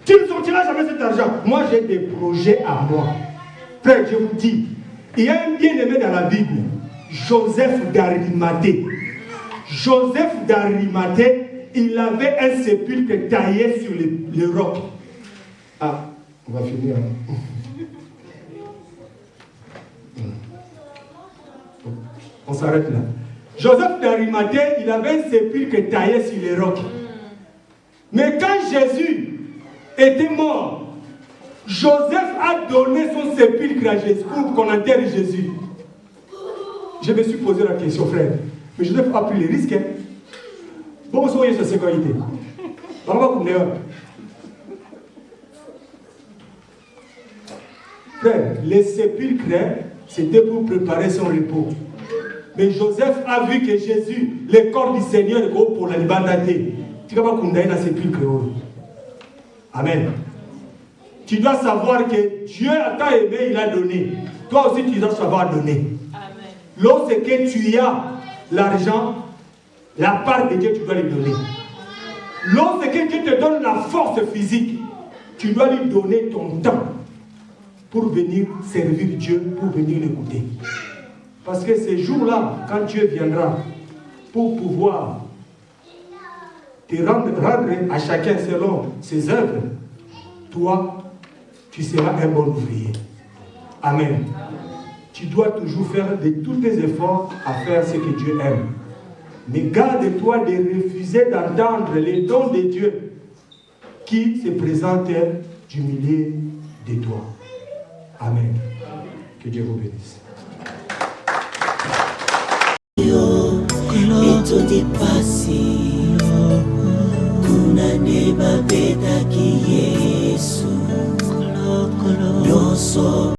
Tu ne sortiras jamais cet argent. Moi, j'ai des projets à moi. Frère, je vous dis, il y a un bien-aimé dans la Bible, Joseph d'Arimathée. Joseph d'Arimathée, il avait un sépulcre taillé sur le roc. Ah, on va finir. On s'arrête là. Joseph d'Arimathée, il avait un sépulcre taillé sur les rocs. Mais quand Jésus était mort, Joseph a donné son sépulcre à Jésus pour qu'on enterre Jésus. Je me suis posé la question, frère. Mais Joseph a pris les risques. Bon, vous voyez sa sécurité. Frère, les sépulcres, c'était pour préparer son repos. Mais Joseph a vu que Jésus, le corps du Seigneur, est pour la libération. Tu ne vas pas condamner dans sépulcre. Amen. Tu dois savoir que Dieu a tant aimé, il a donné. Toi aussi, tu dois savoir donner. Amen. Lorsque tu as l'argent, la part de Dieu, tu dois lui donner. Lorsque Dieu te donne la force physique, tu dois lui donner ton temps pour venir servir Dieu, pour venir l'écouter. Parce que ces jours-là, quand Dieu viendra pour pouvoir te rendre à chacun selon ses œuvres, toi, tu seras un bon ouvrier. Amen. Tu dois toujours faire de tous tes efforts à faire ce que Dieu aime. Mais garde-toi de refuser d'entendre les dons de Dieu qui se présentent du milieu de toi. Amen. Que Dieu vous bénisse. Kuna